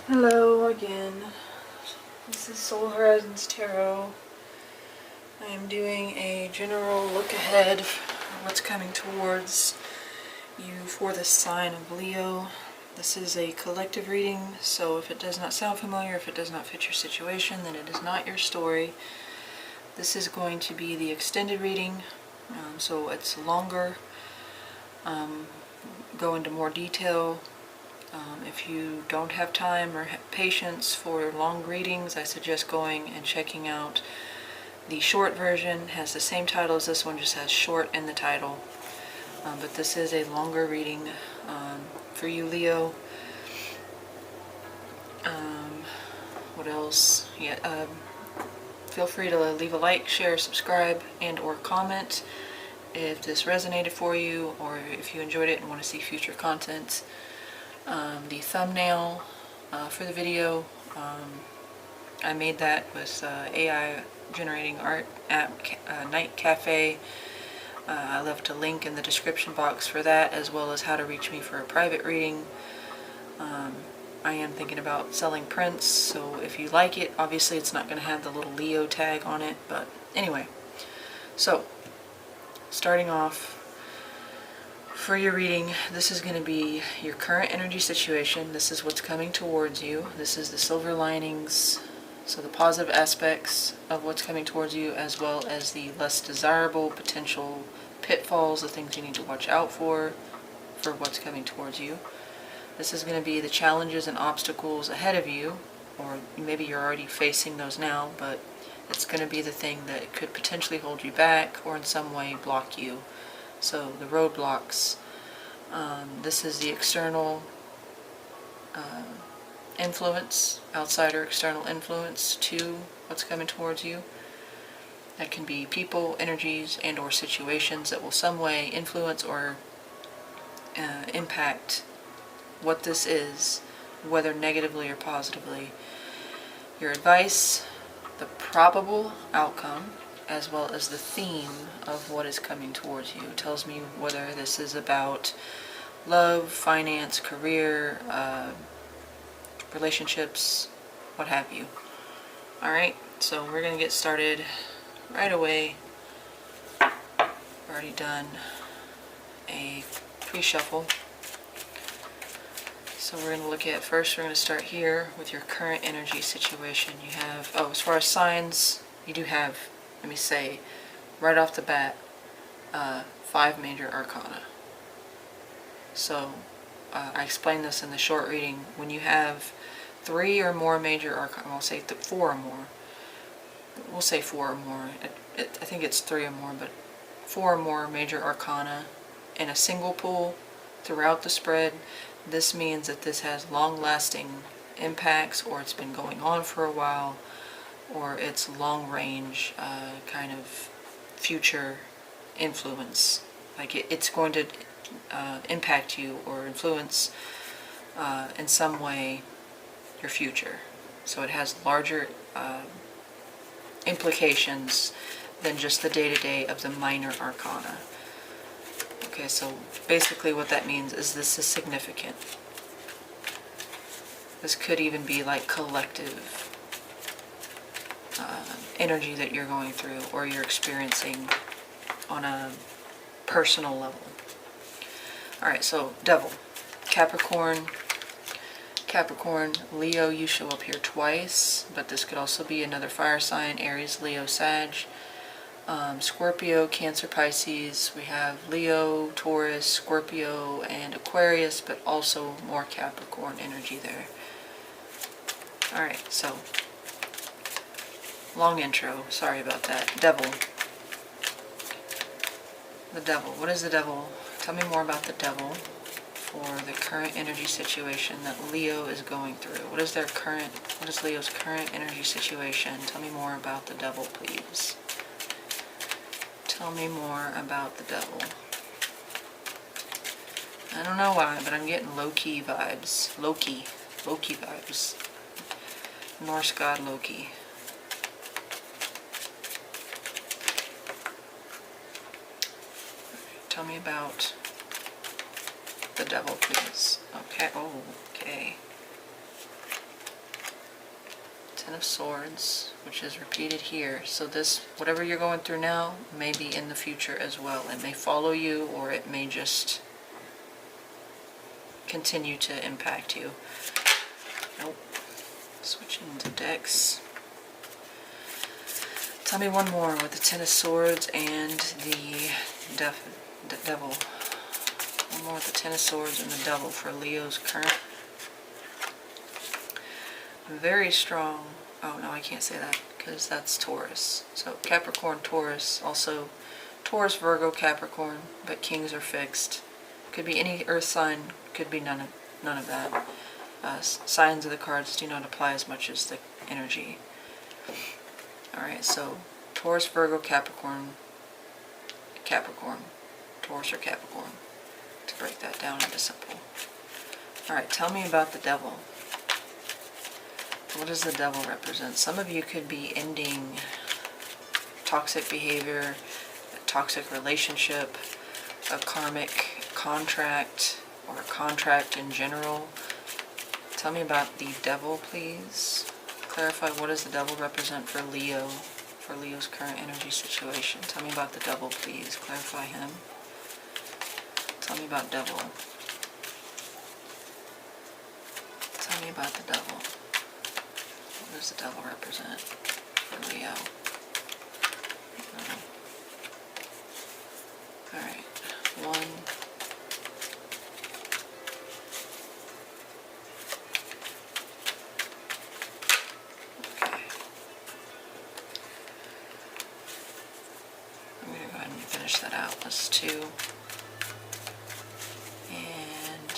Hello again. This is Soul Horizons Tarot. I am doing a general look ahead of what's coming towards you for the sign of Leo. This is a collective reading, so if it does not sound familiar, if it does not fit your situation, then it is not your story. This is going to be the extended reading, so it's longer, go into more detail. If you don't have time or patience for long readings, I suggest going and checking out the short version. It has the same title as this one, just has short in the title. But this is a longer reading for you, Leo. What else? Yeah, feel free to leave a like, share, subscribe, and or comment if this resonated for you, or if you enjoyed it and want to see future content. The thumbnail for the video, I made that with AI generating art app NightCafe. I left a link in the description box for that, as well as how to reach me for a private reading. I am thinking about selling prints, so if you like it, obviously it's not going to have the little Leo tag on it, but anyway. So, starting off, for your reading, this is going to be your current energy situation. This is what's coming towards you. This is the silver linings, so the positive aspects of what's coming towards you, as well as the less desirable potential pitfalls, the things you need to watch out for what's coming towards you. This is going to be the challenges and obstacles ahead of you, or maybe you're already facing those now, but it's going to be the thing that could potentially hold you back or in some way block you. So the roadblocks, this is the external influence, outside or external influence to what's coming towards you. That can be people, energies, and or situations that will some way influence or impact what this is, whether negatively or positively. Your advice, the probable outcome, as well as the theme of what is coming towards you. It tells me whether this is about love, finance, career, relationships, what have you. Alright, so we're going to get started right away. I've already done a pre-shuffle. So we're going to look at, first we're going to start here with your current energy situation. You have, as far as signs, you do have, let me say, right off the bat, 5 major arcana. So, I explained this in the short reading. When you have 3 or more major arcana, I'll say 4 or more. We'll say 4 or more. I think it's 3 or more, but 4 or more major arcana in a single pool throughout the spread. This means that this has long-lasting impacts, or it's been going on for a while, or it's long-range kind of future influence. Like it's going to impact you or influence in some way your future. So it has larger implications than just the day-to-day of the minor arcana. Okay, so basically what that means is this is significant. This could even be like collective energy that you're going through or you're experiencing on a personal level. Alright, so Devil, Capricorn, Leo, you show up here twice, but this could also be another fire sign, Aries, Leo, Sag. Scorpio, Cancer, Pisces. We have Leo, Taurus, Scorpio, and Aquarius, but also more Capricorn energy there. Alright, so long intro, sorry about that. Devil. The Devil. What is the Devil? Tell me more about the Devil for the current energy situation that Leo is going through. What is Leo's current energy situation? Tell me more about the Devil, please. Tell me more about the Devil. I don't know why, but I'm getting low-key vibes. Loki vibes. Norse god Loki. Tell me about the Devil, please. Okay, oh, okay. Ten of Swords, which is repeated here. So this, whatever you're going through now, may be in the future as well. It may follow you, or it may just continue to impact you. Nope. Switching to decks. Tell me one more with the Ten of Swords and the Devil. One more with the Ten of Swords and the Devil for Leo's current. Very strong. Oh no, I can't say that because that's Taurus. So Capricorn, Taurus, also Taurus, Virgo, Capricorn, but kings are fixed. Could be any earth sign, could be none of that. Signs of the cards do not apply as much as the energy. Alright, so Taurus, Virgo, Capricorn, Capricorn, Taurus or Capricorn, to break that down into simple. Alright, tell me about the Devil. What does the Devil represent? Some of you could be ending toxic behavior, a toxic relationship, a karmic contract, or a contract in general. Tell me about the Devil, please. Clarify, what does the Devil represent for Leo, for Leo's current energy situation? Tell me about the Devil, please. Clarify him. Tell me about Devil. Tell me about the Devil. What does the Devil represent for Leo? Alright, one. Okay. I'm going to go ahead and finish that out. That's 2. And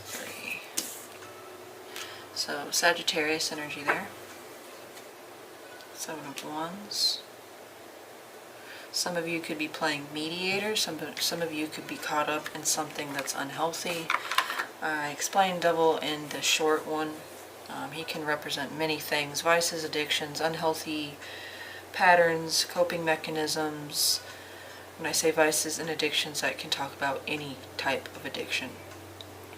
3. So Sagittarius energy there. 7 of Wands. Some of you could be playing mediator. Some of you could be caught up in something that's unhealthy. I explained Devil in the short one. He can represent many things: vices, addictions, unhealthy patterns, coping mechanisms. When I say vices and addictions, I can talk about any type of addiction.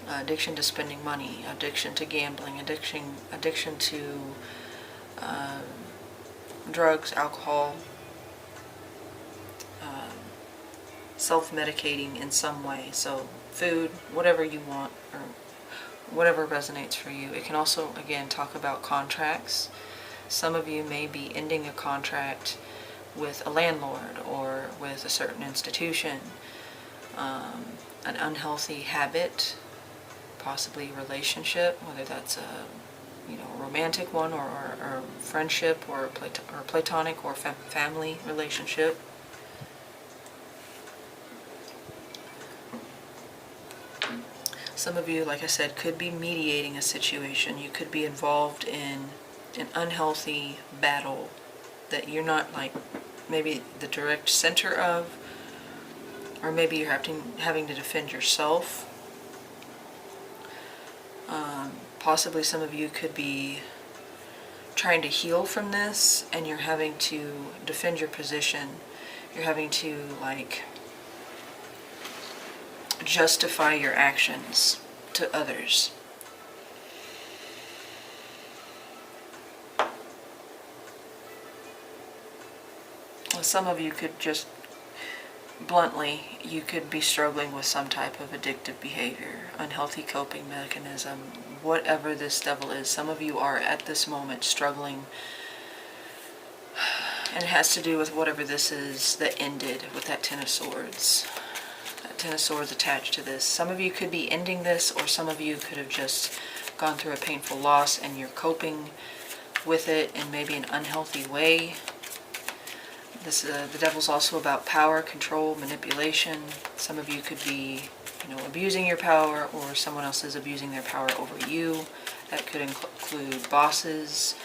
Addiction to spending money, addiction to gambling, addiction to drugs, alcohol, self-medicating in some way. So food, whatever you want, or whatever resonates for you. It can also, again, talk about contracts. Some of you may be ending a contract with a landlord or with a certain institution, an unhealthy habit, possibly relationship, whether that's a romantic one or friendship or platonic or family relationship. Some of you, like I said, could be mediating a situation. You could be involved in an unhealthy battle that you're not maybe the direct center of, or maybe you're having to defend yourself. Possibly some of you could be trying to heal from this, and you're having to defend your position. You're having to justify your actions to others. Well, some of you could just bluntly, you could be struggling with some type of addictive behavior, unhealthy coping mechanism, whatever this Devil is. Some of you are at this moment struggling, and it has to do with whatever this is that ended with that Ten of Swords. That Ten of Swords attached to this. Some of you could be ending this, or some of you could have just gone through a painful loss and you're coping with it in maybe an unhealthy way. The Devil's also about power, control, manipulation. Some of you could be, abusing your power, or someone else is abusing their power over you. That could include bosses,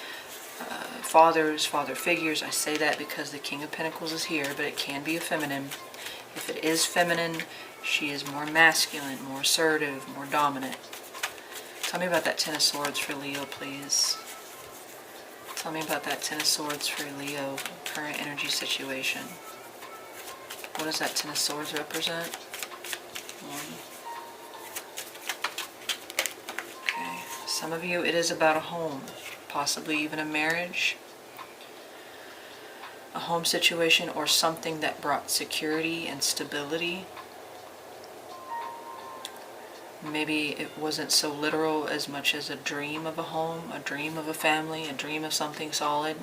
fathers, father figures. I say that because the King of Pentacles is here, but it can be a feminine. If it is feminine, she is more masculine, more assertive, more dominant. Tell me about that Ten of Swords for Leo, please. Tell me about that Ten of Swords for Leo, current energy situation. What does that Ten of Swords represent? 1. Okay, Some of you, it is about a home, possibly even a marriage, a home situation, or something that brought security and stability. Maybe it wasn't so literal as much as a dream of a home, a dream of a family, a dream of something solid.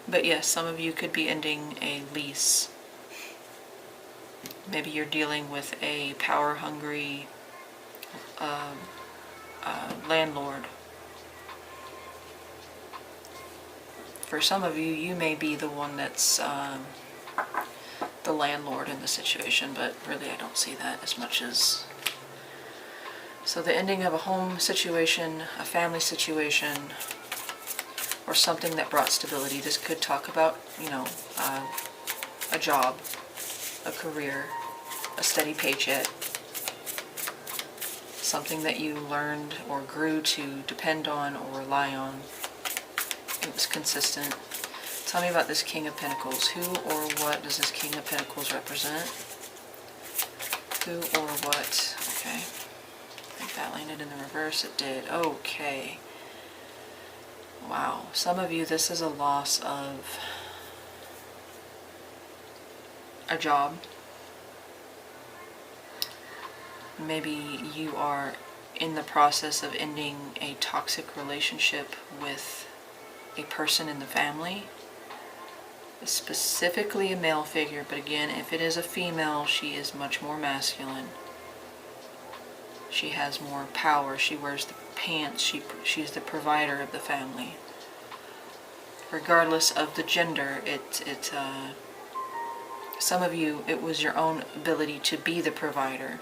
But yes, some of you could be ending a lease. Maybe you're dealing with a power-hungry landlord. For some of you, you may be the one that's the landlord in the situation, but really I don't see that as much as... So the ending of a home situation, a family situation, or something that brought stability. This could talk about, you know, a job, a career, a steady paycheck, something that you learned or grew to depend on or rely on. It was consistent. Tell me about this King of Pentacles. Who or what does this King of Pentacles represent? Who or what? Okay. I think that landed in the reverse. It did. Okay. Wow. Some of you, this is a loss of a job. Maybe you are in the process of ending a toxic relationship with a person in the family. Specifically a male figure, but again, if it is a female, she is much more masculine. She has more power. She wears the pants. She's the provider of the family. Regardless of the gender, some of you, it was your own ability to be the provider.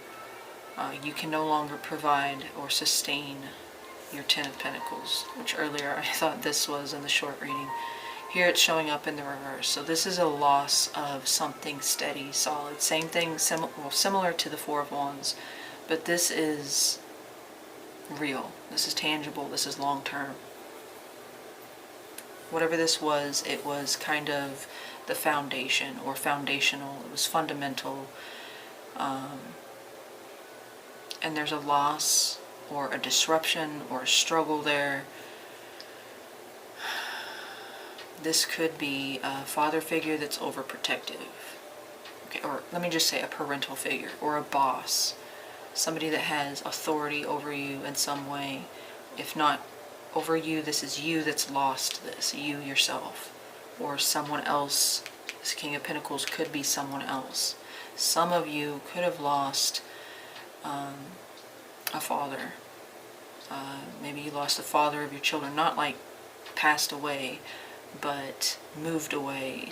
You can no longer provide or sustain your Ten of Pentacles, which earlier I thought this was in the short reading. Here it's showing up in the reverse. So this is a loss of something steady, solid. Same thing, similar to the Four of Wands, but this is real. This is tangible. This is long-term. Whatever this was, it was kind of the foundation or foundational. It was fundamental. And there's a loss or a disruption or a struggle there. This could be a father figure that's overprotective. Okay, or let me just say a parental figure or a boss. Somebody that has authority over you in some way. If not over you, this is you that's lost this, you yourself. Or someone else. This King of Pentacles could be someone else. Some of you could have lost a father. Maybe you lost the father of your children, not like passed away, but moved away,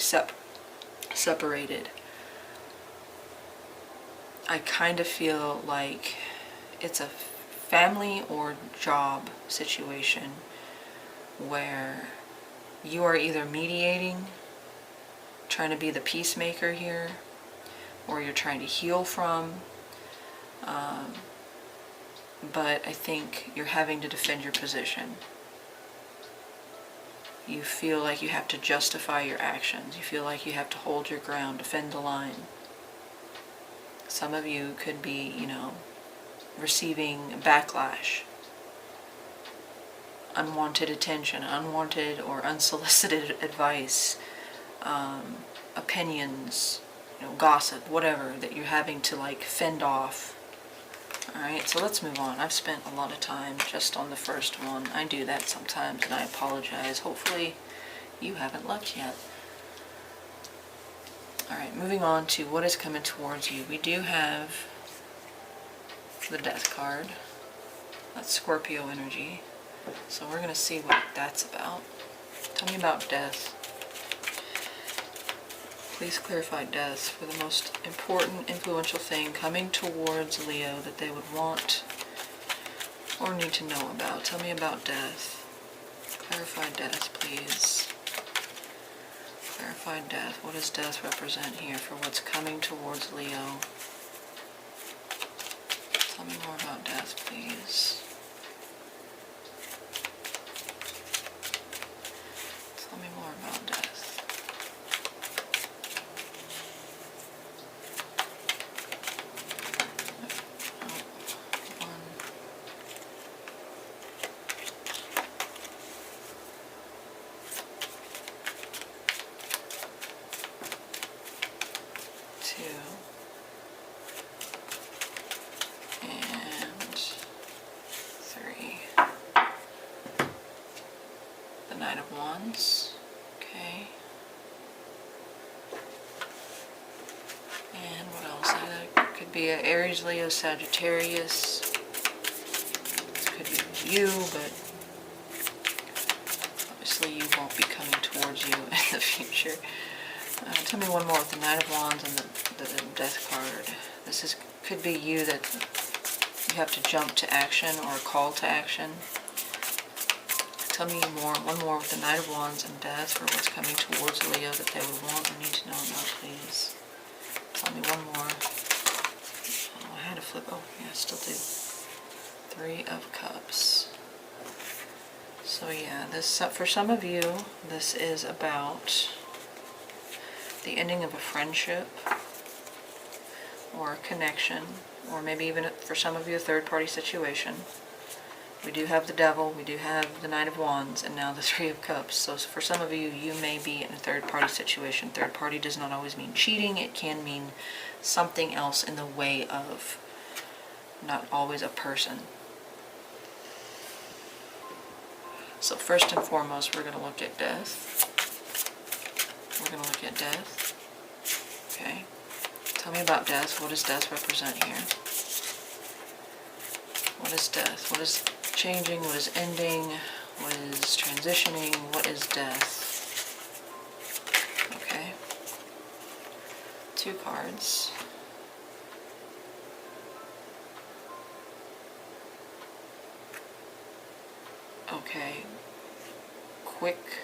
separated. I kind of feel like it's a family or job situation where you are either mediating, trying to be the peacemaker here, or you're trying to heal from. But I think you're having to defend your position. You feel like you have to justify your actions. You feel like you have to hold your ground, defend the line. Some of you could be, you know, receiving backlash, unwanted attention, unwanted or unsolicited advice, opinions, you know, gossip, whatever, that you're having to like fend off. Alright, so let's move on. I've spent a lot of time just on the first one. I do that sometimes and I apologize. Hopefully you haven't left yet. Alright, moving on to what is coming towards you. We do have the Death card. That's Scorpio energy. So we're going to see what that's about. Tell me about death. Please clarify death for the most important, influential thing coming towards Leo that they would want or need to know about. Tell me about death. Clarify death, please. Clarify death. What does death represent here for what's coming towards Leo? Tell me more about death, please. Tell me more about death. could be an Aries, Leo, Sagittarius. This could be you, but obviously you won't be coming towards you in the future. Tell me one more with the Knight of Wands and the Death card. This could be you that you have to jump to action or call to action. Tell me one more with the Knight of Wands and Death for what's coming towards Leo that they would want or need to know about, please. Tell me one more. Oh, I had to flip. Oh, yeah, I still do. Three of Cups. So yeah, this for some of you, this is about the ending of a friendship or a connection, or maybe even for some of you a third-party situation. We do have the Devil, we do have the Knight of Wands, and now the Three of Cups. So for some of you, you may be in a third-party situation. Third party does not always mean cheating. It can mean something else in the way of, not always a person. So first and foremost, we're going to look at Death. We're going to look at Death. Okay. Tell me about Death. What does Death represent here? What is Death? What is changing? What is ending? What is transitioning? What is Death? Okay. Two cards. Okay. Quick.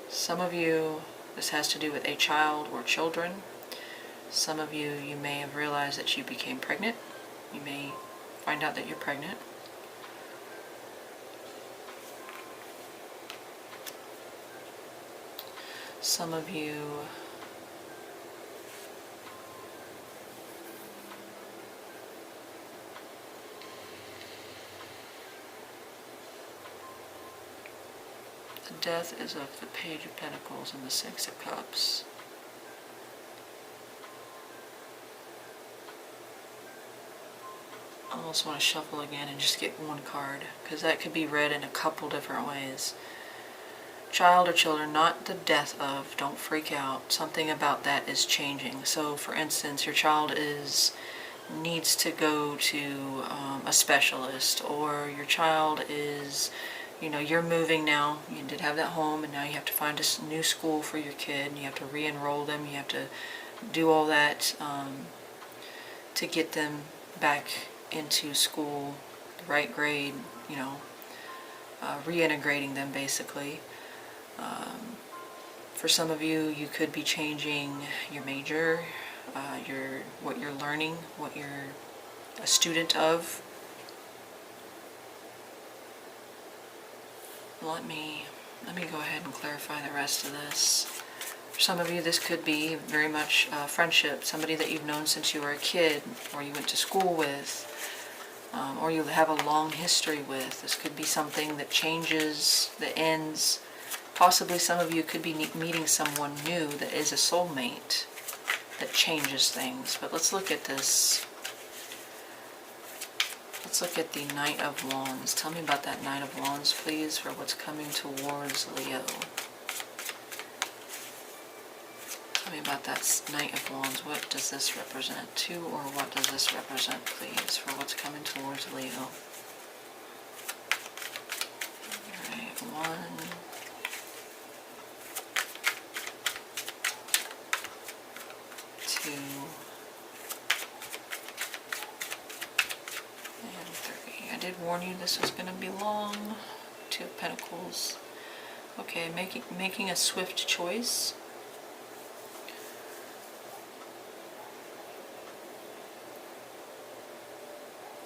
Some of you, this has to do with a child or children. Some of you, you may have realized that you became pregnant. You may find out that you're pregnant. Some of you the Death is of the Page of Pentacles and the Six of Cups. I almost want to shuffle again and just get one card, because that could be read in a couple different ways. Child or children, not the death of, don't freak out. Something about that is changing. So for instance, your child needs to go to a specialist, or your child is, you're moving now. You did have that home, and now you have to find a new school for your kid, and you have to re-enroll them. You have to do all that to get them back into school, the right grade, reintegrating them basically. For some of you, you could be changing your major, what you're learning, what you're a student of. Let me go ahead and clarify the rest of this. For some of you, this could be very much friendship, somebody that you've known since you were a kid, or you went to school with, or you have a long history with. This could be something that changes, that ends. Possibly some of you could be meeting someone new that is a soulmate that changes things. But let's look at this. Let's look at the Knight of Wands. Tell me about that Knight of Wands, please, for what's coming towards Leo. Tell me about that Knight of Wands. What does this represent to, or what does this represent, please, for what's coming towards Leo? Alright, 1, 2, and 3. I did warn you this was going to be long. 2 of Pentacles. Okay, making a swift choice.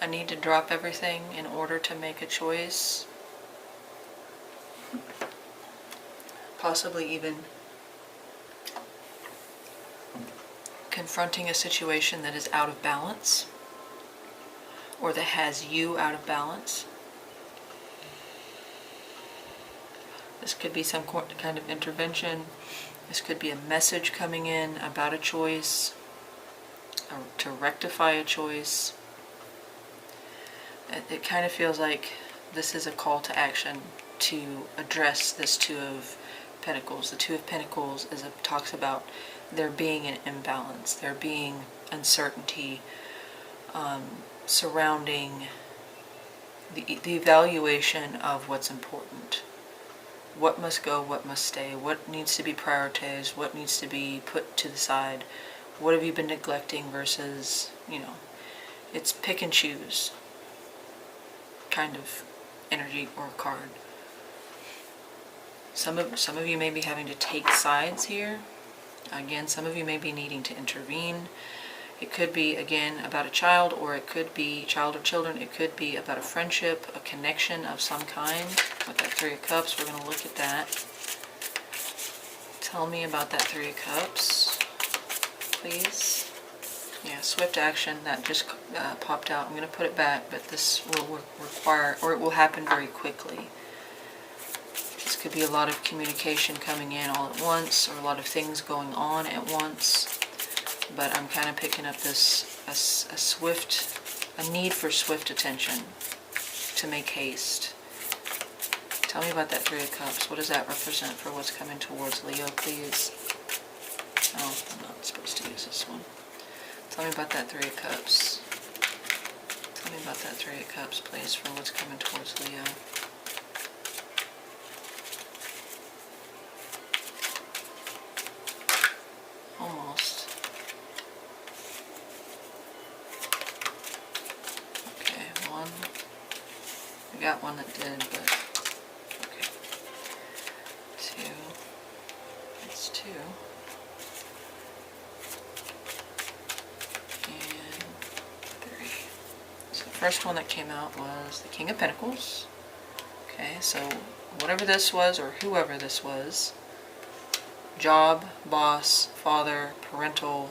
I need to drop everything in order to make a choice. Possibly even confronting a situation that is out of balance, or that has you out of balance. This could be some kind of intervention. This could be a message coming in about a choice, or to rectify a choice. It kind of feels like this is a call to action to address this Two of Pentacles. The Two of Pentacles talks about there being an imbalance, there being uncertainty surrounding the evaluation of what's important. What must go, what must stay, what needs to be prioritized, what needs to be put to the side, what have you been neglecting versus, it's pick and choose kind of energy or card. Some of you may be having to take sides here. Again, some of you may be needing to intervene. It could be, again, about a child, or it could be child or children. It could be about a friendship, a connection of some kind. With that Three of Cups, we're going to look at that. Tell me about that Three of Cups, please. Yeah, swift action, that just popped out. I'm going to put it back, but this will require, or it will happen very quickly. This could be a lot of communication coming in all at once, or a lot of things going on at once. But I'm kind of picking up this, a need for swift attention, to make haste. Tell me about that Three of Cups. What does that represent for what's coming towards Leo, please? Oh, I'm not supposed to use this one. Tell me about that Three of Cups. Tell me about that Three of Cups, please, for what's coming towards Leo. Almost. Okay, one. I got one that did, but okay. Two. That's two. And three. So the first one that came out was the King of Pentacles. Okay, so whatever this was, or whoever this was, job, boss, father, parental,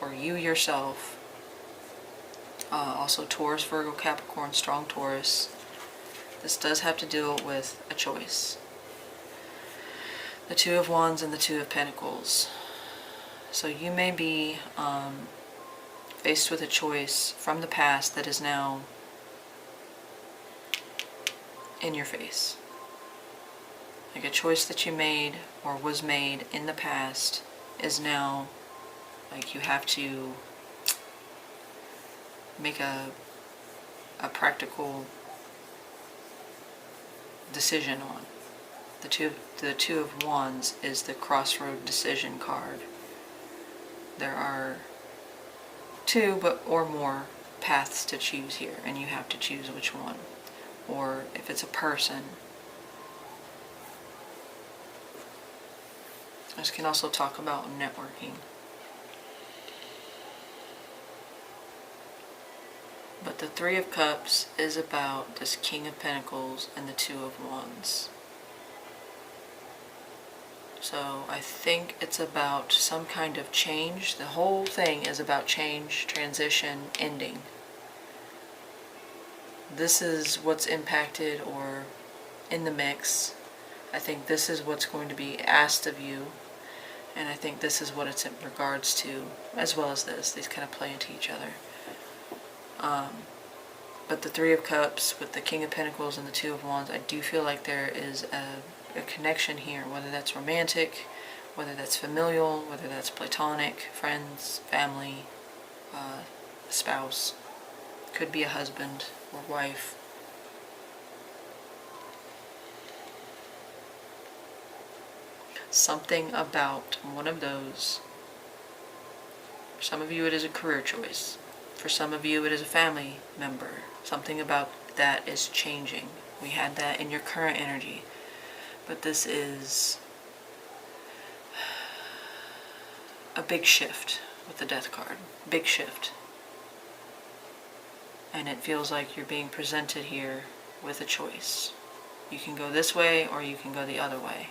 or you yourself, also Taurus, Virgo, Capricorn, strong Taurus, this does have to deal with a choice. The Two of Wands and the Two of Pentacles. So you may be faced with a choice from the past that is now in your face. Like a choice that you made or was made in the past is now, like, you have to make a practical decision on. The two of Wands is the crossroad decision card. There are two or more paths to choose here, and you have to choose which one. Or if it's a person, this can also talk about networking. But the Three of Cups is about this King of Pentacles and the Two of Wands. So I think it's about some kind of change. The whole thing is about change, transition, ending. This is what's impacted or in the mix. I think this is what's going to be asked of you. And I think this is what it's in regards to, as well as this. These kind of play into each other. But the Three of Cups with the King of Pentacles and the Two of Wands, I do feel like there is a connection here, whether that's romantic, whether that's familial, whether that's platonic, friends, family, spouse. Could be a husband or wife. Something about one of those. For some of you it is a career choice. For some of you it is a family member. Something about that is changing. We had that in your current energy. But this is a big shift with the Death card. Big shift. And it feels like you're being presented here with a choice. You can go this way or you can go the other way.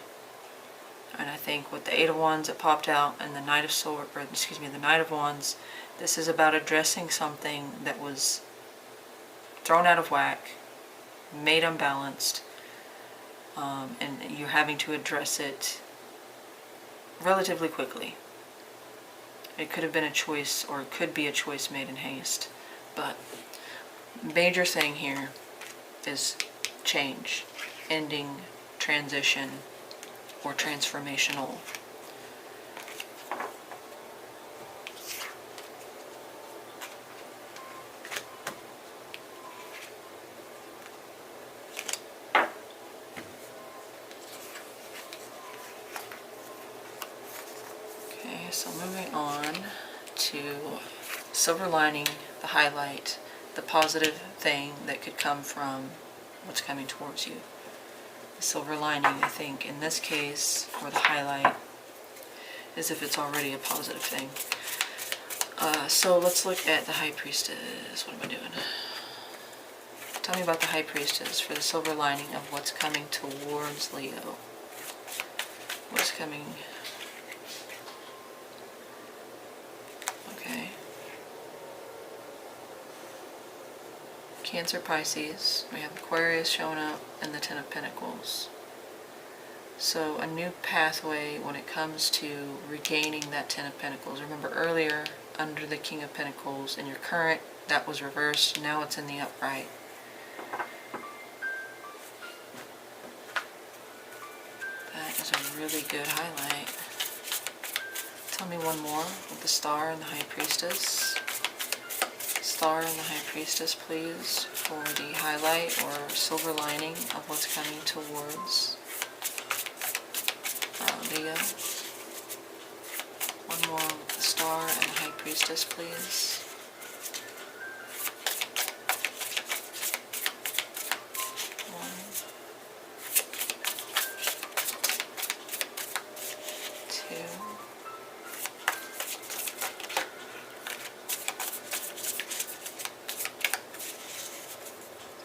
And I think with the Eight of Wands that popped out and the Knight of Swords, or excuse me, the Knight of Wands, this is about addressing something that was thrown out of whack, made unbalanced, and you're having to address it relatively quickly. It could have been a choice, or it could be a choice made in haste. But major thing here is change, ending, transition, or transformational. So moving on to silver lining, the highlight, the positive thing that could come from what's coming towards you. The silver lining, I think, in this case, or the highlight, is if it's already a positive thing. So let's look at the High Priestess. What am I doing? Tell me about the High Priestess for the silver lining of what's coming towards Leo. What's coming? Okay. Cancer, Pisces. We have Aquarius showing up and the Ten of Pentacles. So a new pathway when it comes to regaining that Ten of Pentacles. Remember earlier, under the King of Pentacles, in your current, that was reversed. Now it's in the upright. That is a really good highlight. Tell me one more with the Star and the High Priestess. Star and the High Priestess, please, for the highlight or silver lining of what's coming towards Leo. One more with the Star and the High Priestess, please. One, two,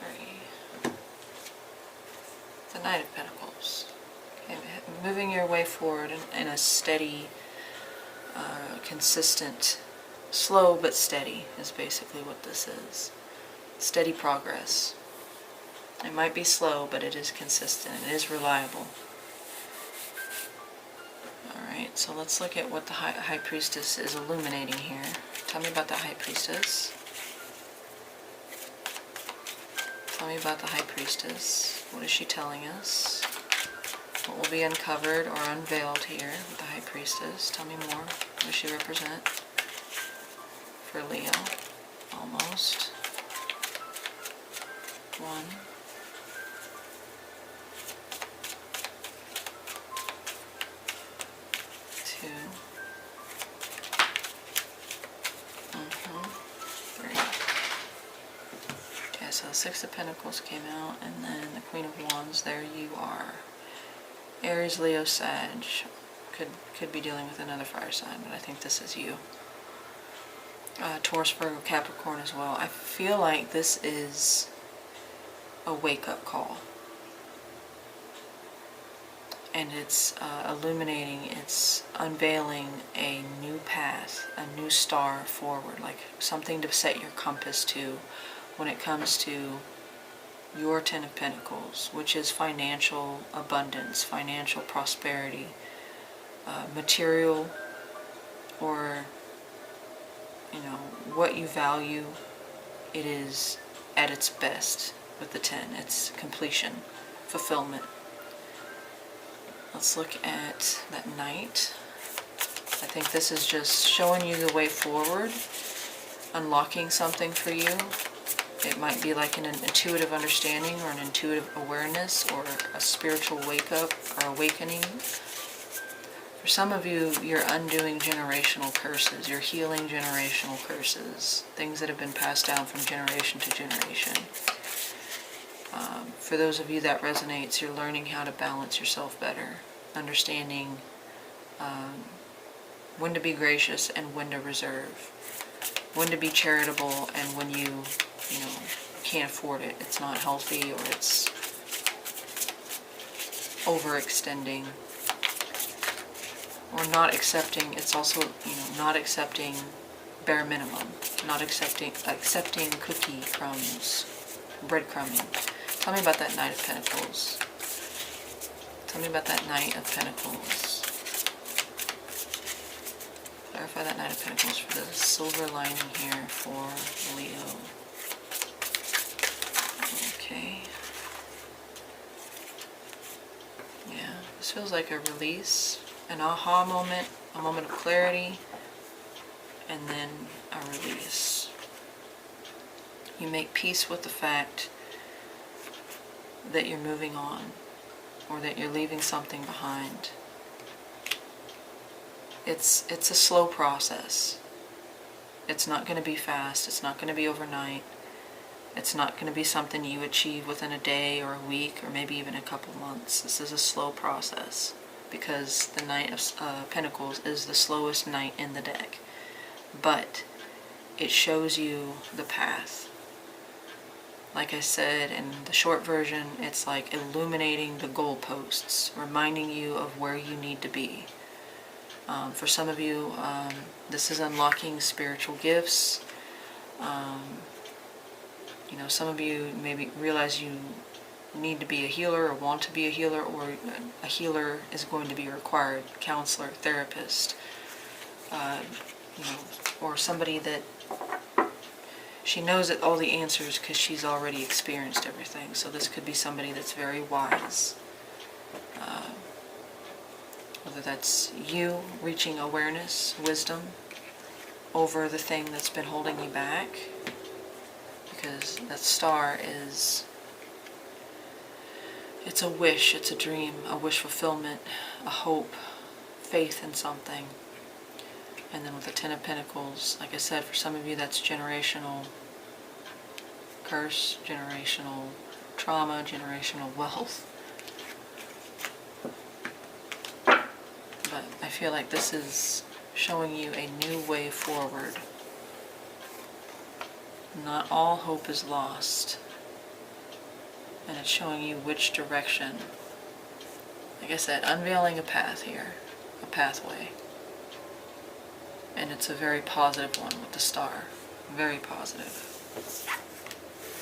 three. The Knight of Pentacles. Okay, moving your way forward in a steady, consistent, slow but steady is basically what this is. Steady progress. It might be slow, but it is consistent. It is reliable. Alright, so let's look at what the High Priestess is illuminating here. Tell me about the High Priestess. Tell me about the High Priestess. What is she telling us? What will be uncovered or unveiled here with the High Priestess? Tell me more. What does she represent for Leo? Almost. One. Two. Three. Okay, so the Six of Pentacles came out, and then the Queen of Wands, there you are. Aries, Leo, Sag. Could be dealing with another fire sign, but I think this is you. Taurus, Virgo, Capricorn as well. I feel like this is a wake-up call. And it's illuminating, it's unveiling a new path, a new star forward, like something to set your compass to when it comes to your Ten of Pentacles, which is financial abundance, financial prosperity, material, or, you know, what you value. It is at its best with the 10. It's completion, fulfillment. Let's look at that Knight. I think this is just showing you the way forward, unlocking something for you. It might be like an intuitive understanding or an intuitive awareness or a spiritual wake-up or awakening. For some of you, you're undoing generational curses. You're healing generational curses, things that have been passed down from generation to generation. For those of you that resonates, you're learning how to balance yourself better, understanding when to be gracious and when to reserve, when to be charitable and when you can't afford it. It's not healthy, or it's overextending, or not accepting. It's also, not accepting bare minimum, not accepting cookie crumbs, breadcrumbing. Tell me about that Knight of Pentacles. Tell me about that Knight of Pentacles. Clarify that Knight of Pentacles for the silver lining here for Leo. Okay. Yeah, this feels like a release, an aha moment, a moment of clarity, and then a release. You make peace with the fact that you're moving on, or that you're leaving something behind. it's a slow process. It's not going to be fast. It's not going to be overnight. It's not going to be something you achieve within a day or a week or maybe even a couple months. This is a slow process because the Knight of Pentacles is the slowest knight in the deck. But it shows you the path. Like I said in the short version, it's like illuminating the goalposts, reminding you of where you need to be. For some of you, this is unlocking spiritual gifts. You know, some of you maybe realize you need to be a healer or want to be a healer, or a healer is going to be required, counselor, therapist, you know, or somebody that she knows all the answers because she's already experienced everything. So this could be somebody that's very wise. Whether that's you reaching awareness, wisdom over the thing that's been holding you back. Because that star is, it's a wish, it's a dream, a wish fulfillment, a hope, faith in something. And then with the Ten of Pentacles, like I said, for some of you that's generational curse, generational trauma, generational wealth. But I feel like this is showing you a new way forward. Not all hope is lost. And it's showing you which direction. Like I said, unveiling a path here, a pathway. And it's a very positive one with the star. Very positive.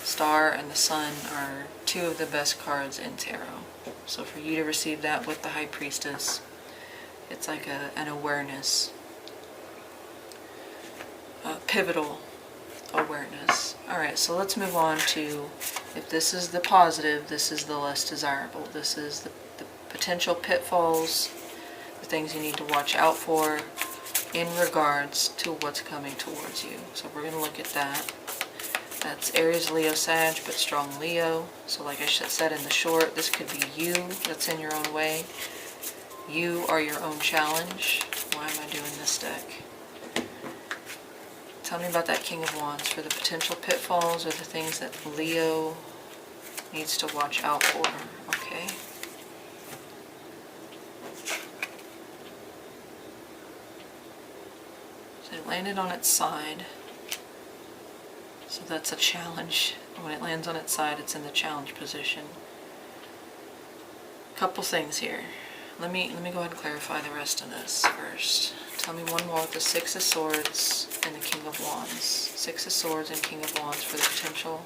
Star and the sun are two of the best cards in tarot. So for you to receive that with the High Priestess, it's like an awareness. A pivotal awareness. Alright, so let's move on to, if this is the positive, this is the less desirable. This is the potential pitfalls, the things you need to watch out for in regards to what's coming towards you. So we're going to look at that. That's Aries, Leo, Sag, but strong Leo. So like I said in the short, this could be you that's in your own way. You are your own challenge. Why am I doing this deck? Tell me about that King of Wands for the potential pitfalls or the things that Leo needs to watch out for. Okay. So it landed on its side. So that's a challenge. When it lands on its side, it's in the challenge position. Couple things here. Let me go ahead and clarify the rest of this first. Tell me one more with the Six of Swords and the King of Wands. Six of Swords and King of Wands for the potential.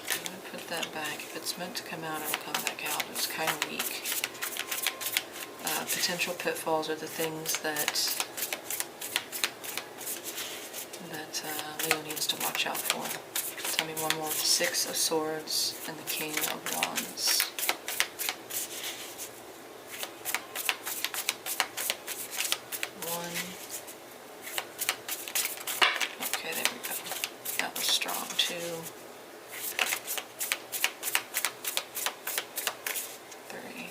I'm going to put that back. If it's meant to come out, it'll come back out. It's kind of weak. Potential pitfalls are the things that Leo needs to watch out for. Tell me one more with the Six of Swords and the King of Wands. One. Okay, there we go. That was strong too. Three.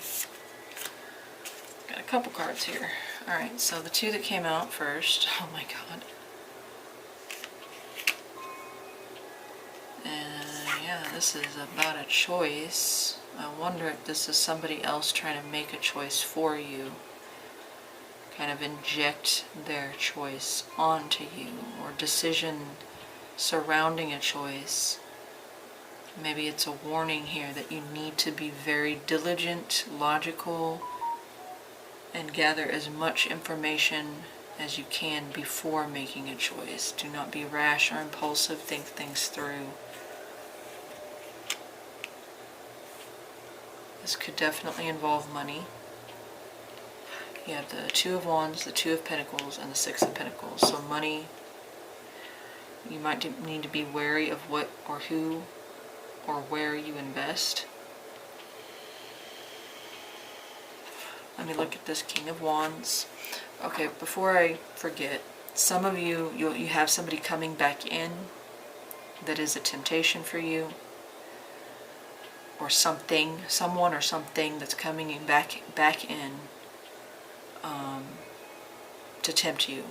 Got a couple cards here. Alright, so the two that came out first. Oh my god. This is about a choice. I wonder if this is somebody else trying to make a choice for you. Kind of inject their choice onto you, or decision surrounding a choice. Maybe it's a warning here that you need to be very diligent, logical, and gather as much information as you can before making a choice. Do not be rash or impulsive. Think things through. This could definitely involve money. You have the Two of Wands, the Two of Pentacles, and the Six of Pentacles. So money, you might need to be wary of what or who or where you invest. Let me look at this King of Wands. Okay, before I forget, some of you have somebody coming back in that is a temptation for you. or something, someone or something that's coming in back in to tempt you.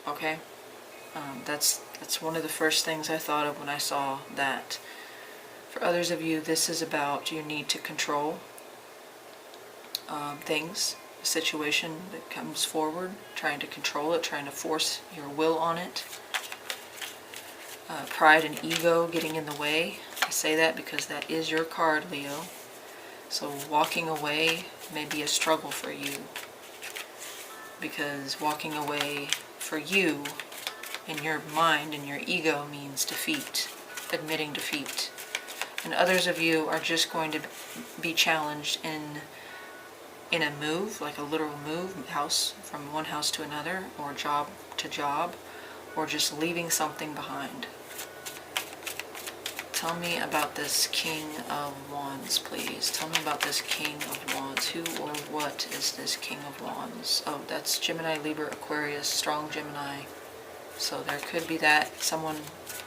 Okay? That's one of the first things I thought of when I saw that. For others of you, this is about your need to control things, a situation that comes forward, trying to control it, trying to force your will on it. Pride and ego getting in the way. I say that because that is your card, Leo. So walking away may be a struggle for you, because walking away for you in your mind and your ego means defeat, admitting defeat. And others of you are just going to be challenged in a move, like a literal move, house from one house to another, or job to job, or just leaving something behind. Tell me about this King of Wands, please. Tell me about this King of Wands. Who or what is this King of Wands? Oh, that's Gemini, Libra, Aquarius, strong Gemini. So there could be that, someone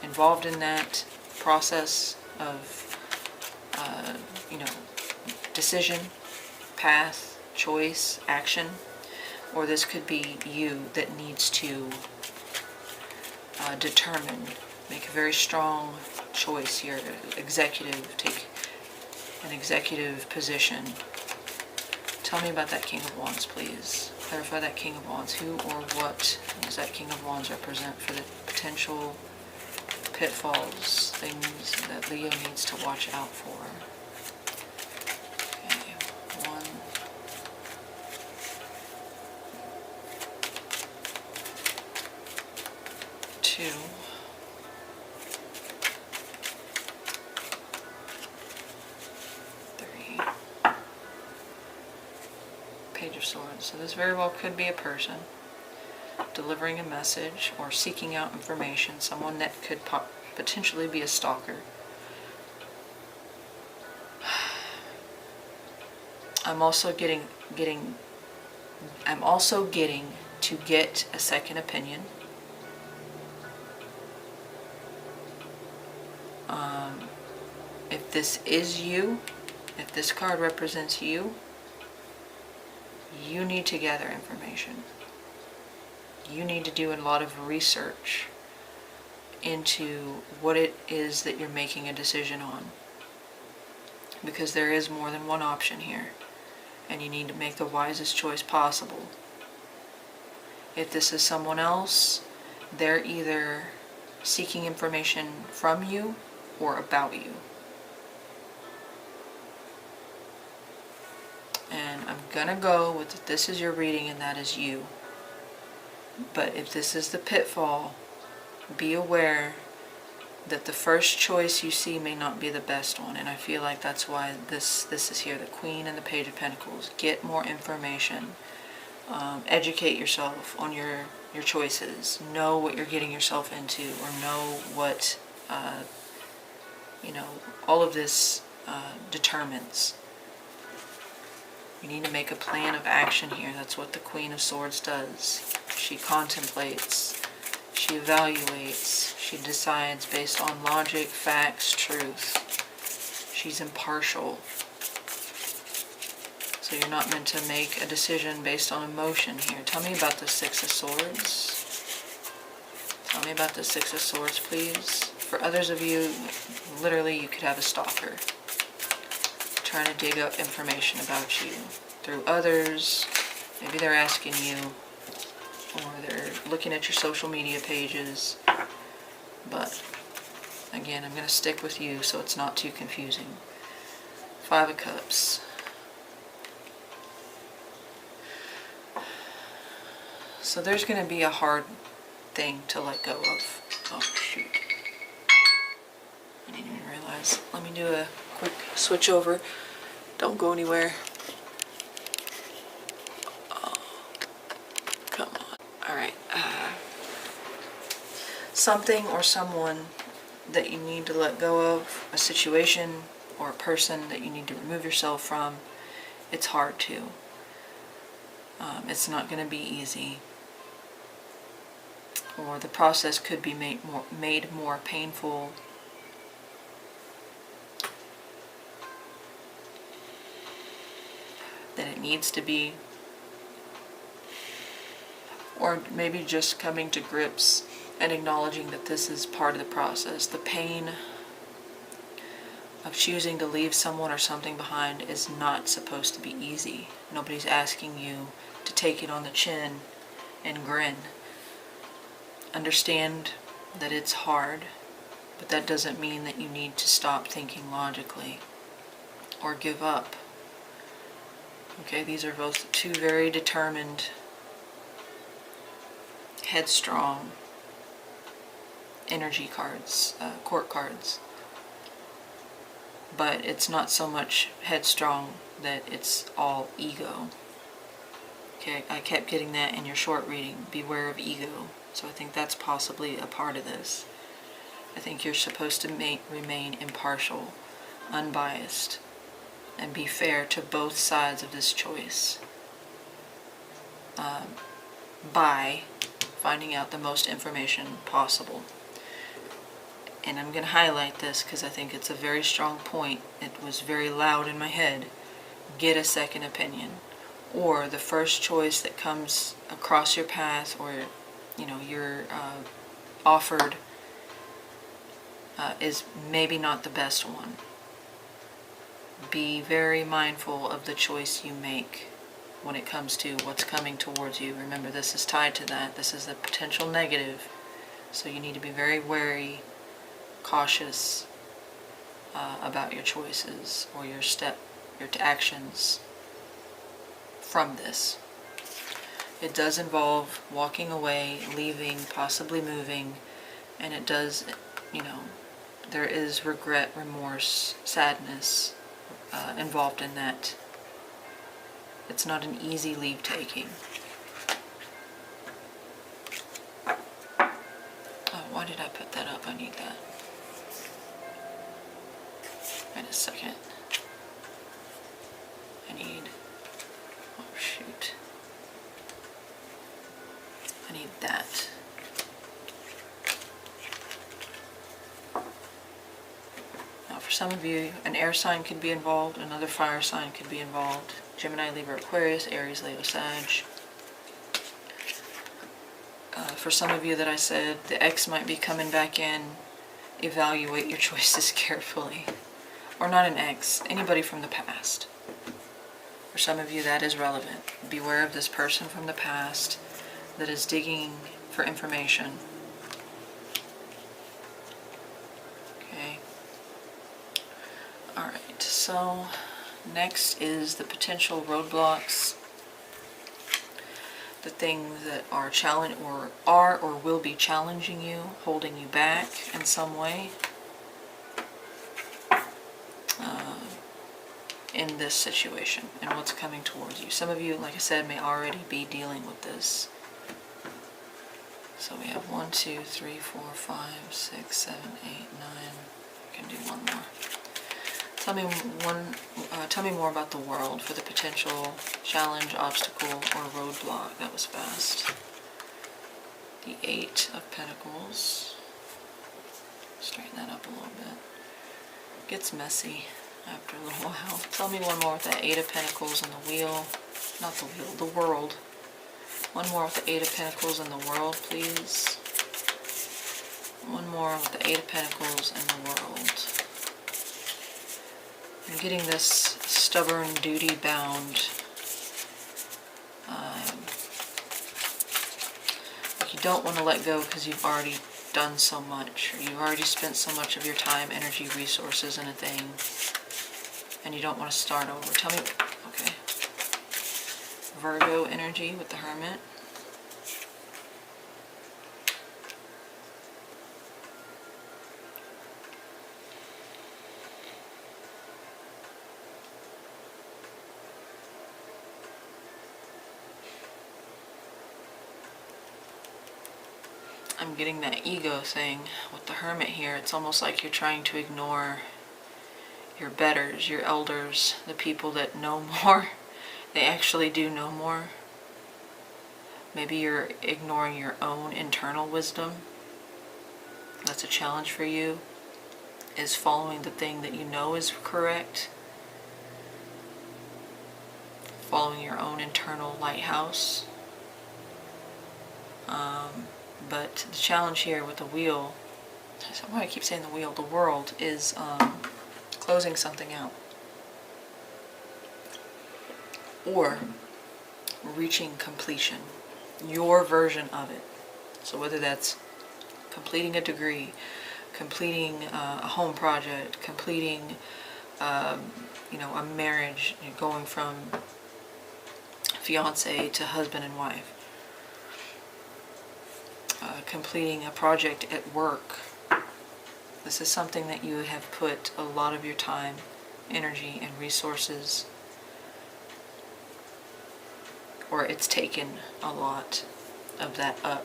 involved in that process of, decision, path, choice, action. Or this could be you that needs to determine, make a very strong choice here, executive, take an executive position. Tell me about that King of Wands, please. Clarify that King of Wands. Who or what does that King of Wands represent for the potential pitfalls, things that Leo needs to watch out for? Okay, 1, 2, 3. Page of Swords. So this very well could be a person delivering a message or seeking out information, someone that could potentially be a stalker. I'm also getting to get a second opinion. If this is you, if this card represents you, you need to gather information. You need to do a lot of research into what it is that you're making a decision on, because there is more than one option here, and you need to make the wisest choice possible. If this is someone else, they're either seeking information from you or about you. And I'm gonna go with that this is your reading and that is you. But if this is the pitfall, be aware that the first choice you see may not be the best one. And I feel like that's why this is here, the Queen and the Page of Pentacles. Get more information. Educate yourself on your choices. Know what you're getting yourself into, or know what, all of this determines. You need to make a plan of action here. That's what the Queen of Swords does. She contemplates, she evaluates, she decides based on logic, facts, truth. She's impartial. So you're not meant to make a decision based on emotion here. Tell me about the Six of Swords. Tell me about the Six of Swords, please. For others of you, literally you could have a stalker trying to dig up information about you through others. Maybe they're asking you, or they're looking at your social media pages. But again, I'm going to stick with you so it's not too confusing. 5 of Cups. So there's going to be a hard thing to let go of. Oh shoot, I didn't even realize. Let me do a quick switch over. Don't go anywhere. Oh, come on. Alright. Something or someone that you need to let go of, a situation or a person that you need to remove yourself from. It's hard to. It's not going to be easy. Or the process could be made more painful that it needs to be, or maybe just coming to grips and acknowledging that this is part of the process. The pain of choosing to leave someone or something behind is not supposed to be easy. Nobody's asking you to take it on the chin and grin. Understand that it's hard, but that doesn't mean that you need to stop thinking logically or give up. Okay, these are both two very determined, headstrong energy cards, court cards. But it's not so much headstrong that it's all ego. Okay, I kept getting that in your short reading. Beware of ego. So I think that's possibly a part of this. I think you're supposed to remain impartial, unbiased, and be fair to both sides of this choice by finding out the most information possible. And I'm going to highlight this because I think it's a very strong point. It was very loud in my head. Get a second opinion. Or the first choice that comes across your path, or you're offered, is maybe not the best one. Be very mindful of the choice you make when it comes to what's coming towards you. Remember, this is tied to that. This is the potential negative. So you need to be very wary, cautious about your choices or your actions from this. It does involve walking away, leaving, possibly moving, and it does, there is regret, remorse, sadness involved in that. It's not an easy leave taking. Oh, why did I put that up? I need that. Wait a second. Oh shoot. I need that. Now for some of you, an air sign could be involved, another fire sign could be involved. Gemini, Libra, Aquarius, Aries, Leo, Sag. For some of you that I said, the ex might be coming back in. Evaluate your choices carefully. Or not an ex, anybody from the past. For some of you that is relevant. Beware of this person from the past that is digging for information. Okay. Alright, so next is the potential roadblocks. The things that are or will be challenging you, holding you back in some way. In this situation and what's coming towards you. Some of you, like I said, may already be dealing with this. So we have 1, 2, 3, 4, 5, 6, 7, 8, 9. I can do one more. Tell me more about the world for the potential challenge, obstacle, or roadblock. That was fast. The 8 of Pentacles. Straighten that up a little bit. Gets messy after a little while. Tell me one more with that 8 of Pentacles and the wheel. Not the wheel, the world. One more with the 8 of Pentacles and the world, please. One more with the 8 of Pentacles and the world. I'm getting this stubborn, duty-bound. Like you don't want to let go because you've already done so much, or you've already spent so much of your time, energy, resources in a thing, and you don't want to start over. Tell me, okay. Virgo energy with the Hermit. I'm getting that ego thing with the Hermit here. It's almost like you're trying to ignore your betters, your elders, the people that know more. They actually do know more. Maybe you're ignoring your own internal wisdom. That's a challenge for you, is following the thing that you know is correct. following your own internal lighthouse. But the challenge here with the wheel, why I keep saying the wheel, the world, is closing something out. Or reaching completion, your version of it. So whether that's completing a degree, completing a home project, completing a marriage, going from fiance to husband and wife, completing a project at work. This is something that you have put a lot of your time, energy, and resources, or it's taken a lot of that up.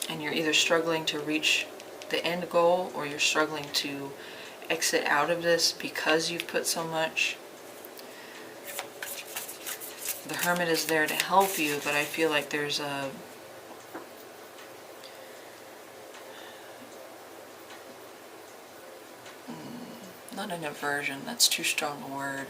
And you're either struggling to reach the end goal, or you're struggling to exit out of this because you've put so much. The Hermit is there to help you, but I feel like there's not an aversion, that's too strong a word.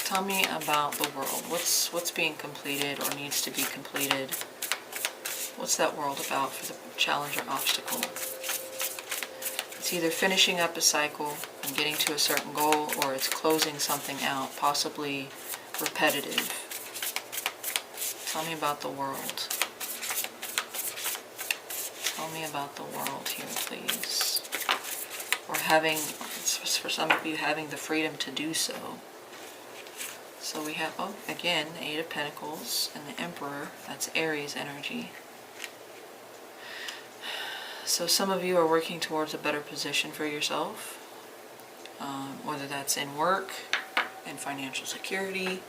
Tell me about the world. What's being completed or needs to be completed? What's that world about for the challenge or obstacle? It's either finishing up a cycle and getting to a certain goal, or it's closing something out, possibly repetitive. Tell me about the world. Tell me about the world here, please. Or having, for some of you, having the freedom to do so. So we have, again, the Eight of Pentacles and the Emperor. That's Aries energy. So some of you are working towards a better position for yourself, whether that's in work, in financial security,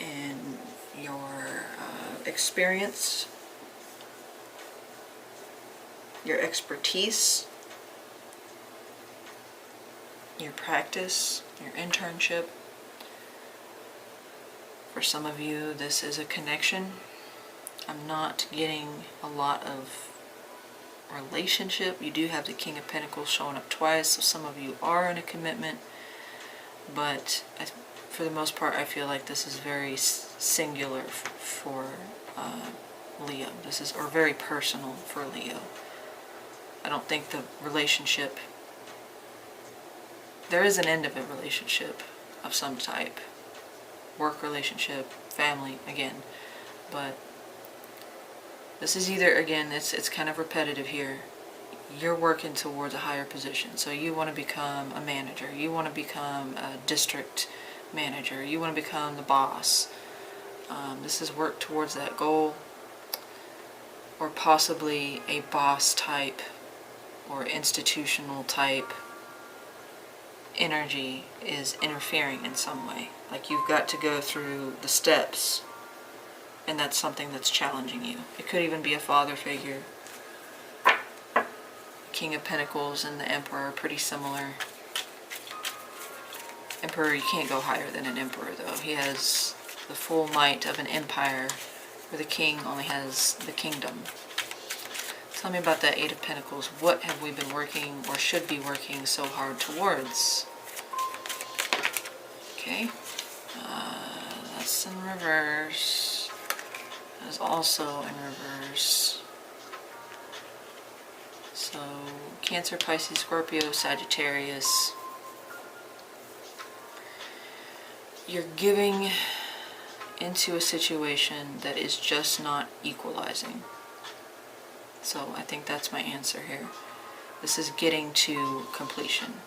in your experience, your expertise, your practice, your internship. For some of you, this is a connection. I'm not getting a lot of relationship. You do have the King of Pentacles showing up twice, so some of you are in a commitment, but for the most part, I feel like this is very singular for Leo. This is, or very personal for Leo. I don't think the relationship, there is an end of a relationship of some type. Work relationship, family, again. But this is either, again, it's kind of repetitive here. You're working towards a higher position. So you want to become a manager. You want to become a district manager. You want to become the boss. This is work towards that goal. Or possibly a boss type or institutional type energy is interfering in some way. Like you've got to go through the steps, and that's something that's challenging you. It could even be a father figure. King of Pentacles and the Emperor are pretty similar. Emperor, you can't go higher than an Emperor though. He has the full might of an empire, where the King only has the kingdom. Tell me about that Eight of Pentacles. What have we been working or should be working so hard towards? Okay. That's in reverse. That is also in reverse. So, Cancer, Pisces, Scorpio, Sagittarius. You're giving into a situation that is just not equalizing. So I think that's my answer here. This is getting to completion.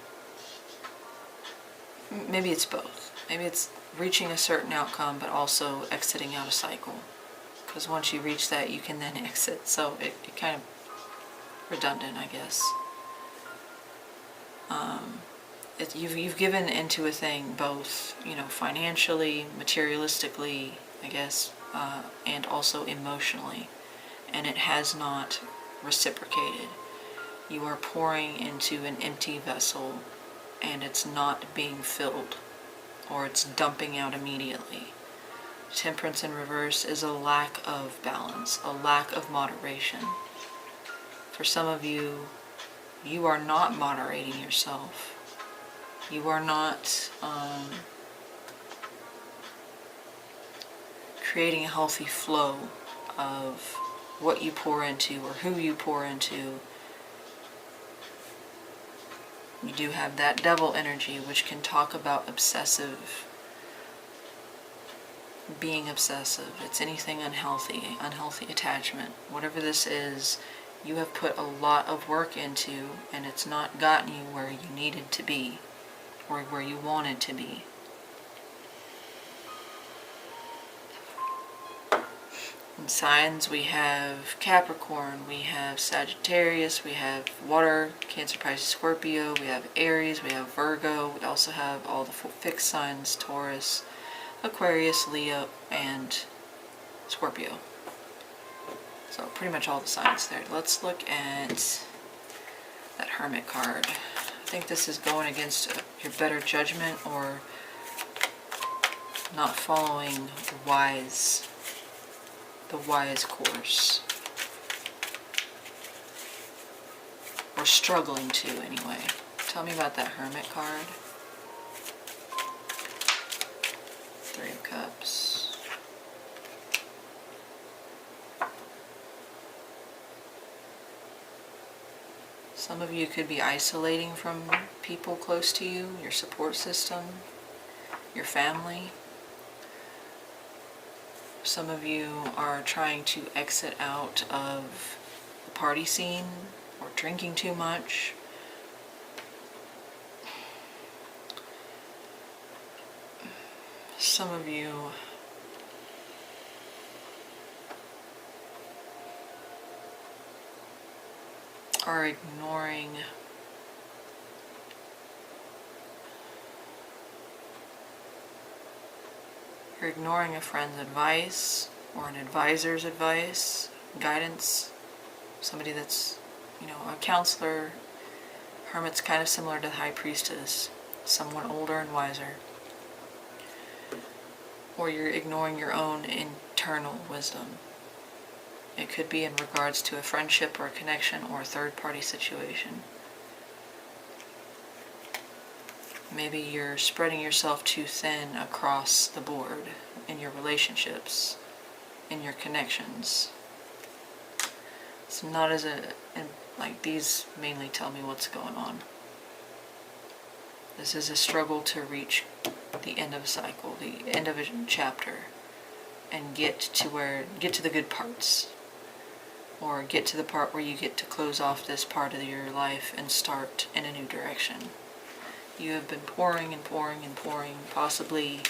Maybe it's both. Maybe it's reaching a certain outcome, but also exiting out a cycle. Because once you reach that, you can then exit. So it kind of redundant, I guess. You've given into a thing both, financially, materialistically, I guess, and also emotionally. And it has not reciprocated. You are pouring into an empty vessel, and it's not being filled, or it's dumping out immediately. Temperance in reverse is a lack of balance, a lack of moderation. For some of you, you are not moderating yourself. You are not creating a healthy flow of what you pour into or who you pour into. You do have that devil energy, which can talk about being obsessive. It's anything unhealthy attachment. Whatever this is, you have put a lot of work into, and it's not gotten you where you needed to be, or where you wanted to be. In signs, we have Capricorn, we have Sagittarius, we have Water, Cancer, Pisces, Scorpio, we have Aries, we have Virgo, we also have all the fixed signs, Taurus, Aquarius, Leo, and Scorpio. So pretty much all the signs there. Let's look at that Hermit card. I think this is going against your better judgment, or not following the wise course. Or struggling to, anyway. Tell me about that Hermit card. Three of Cups. Some of you could be isolating from people close to you, your support system, your family. Some of you are trying to exit out of the party scene, or drinking too much. Some of you are ignoring a friend's advice, or an advisor's advice, guidance, somebody that's, a counselor. Hermit's kind of similar to the High Priestess, someone older and wiser. Or you're ignoring your own internal wisdom. It could be in regards to a friendship or a connection or a third-party situation. Maybe you're spreading yourself too thin across the board in your relationships, in your connections. It's not like these mainly tell me what's going on. This is a struggle to reach the end of a cycle, the end of a chapter, and get to the good parts. Or get to the part where you get to close off this part of your life and start in a new direction. You have been pouring and pouring and pouring, possibly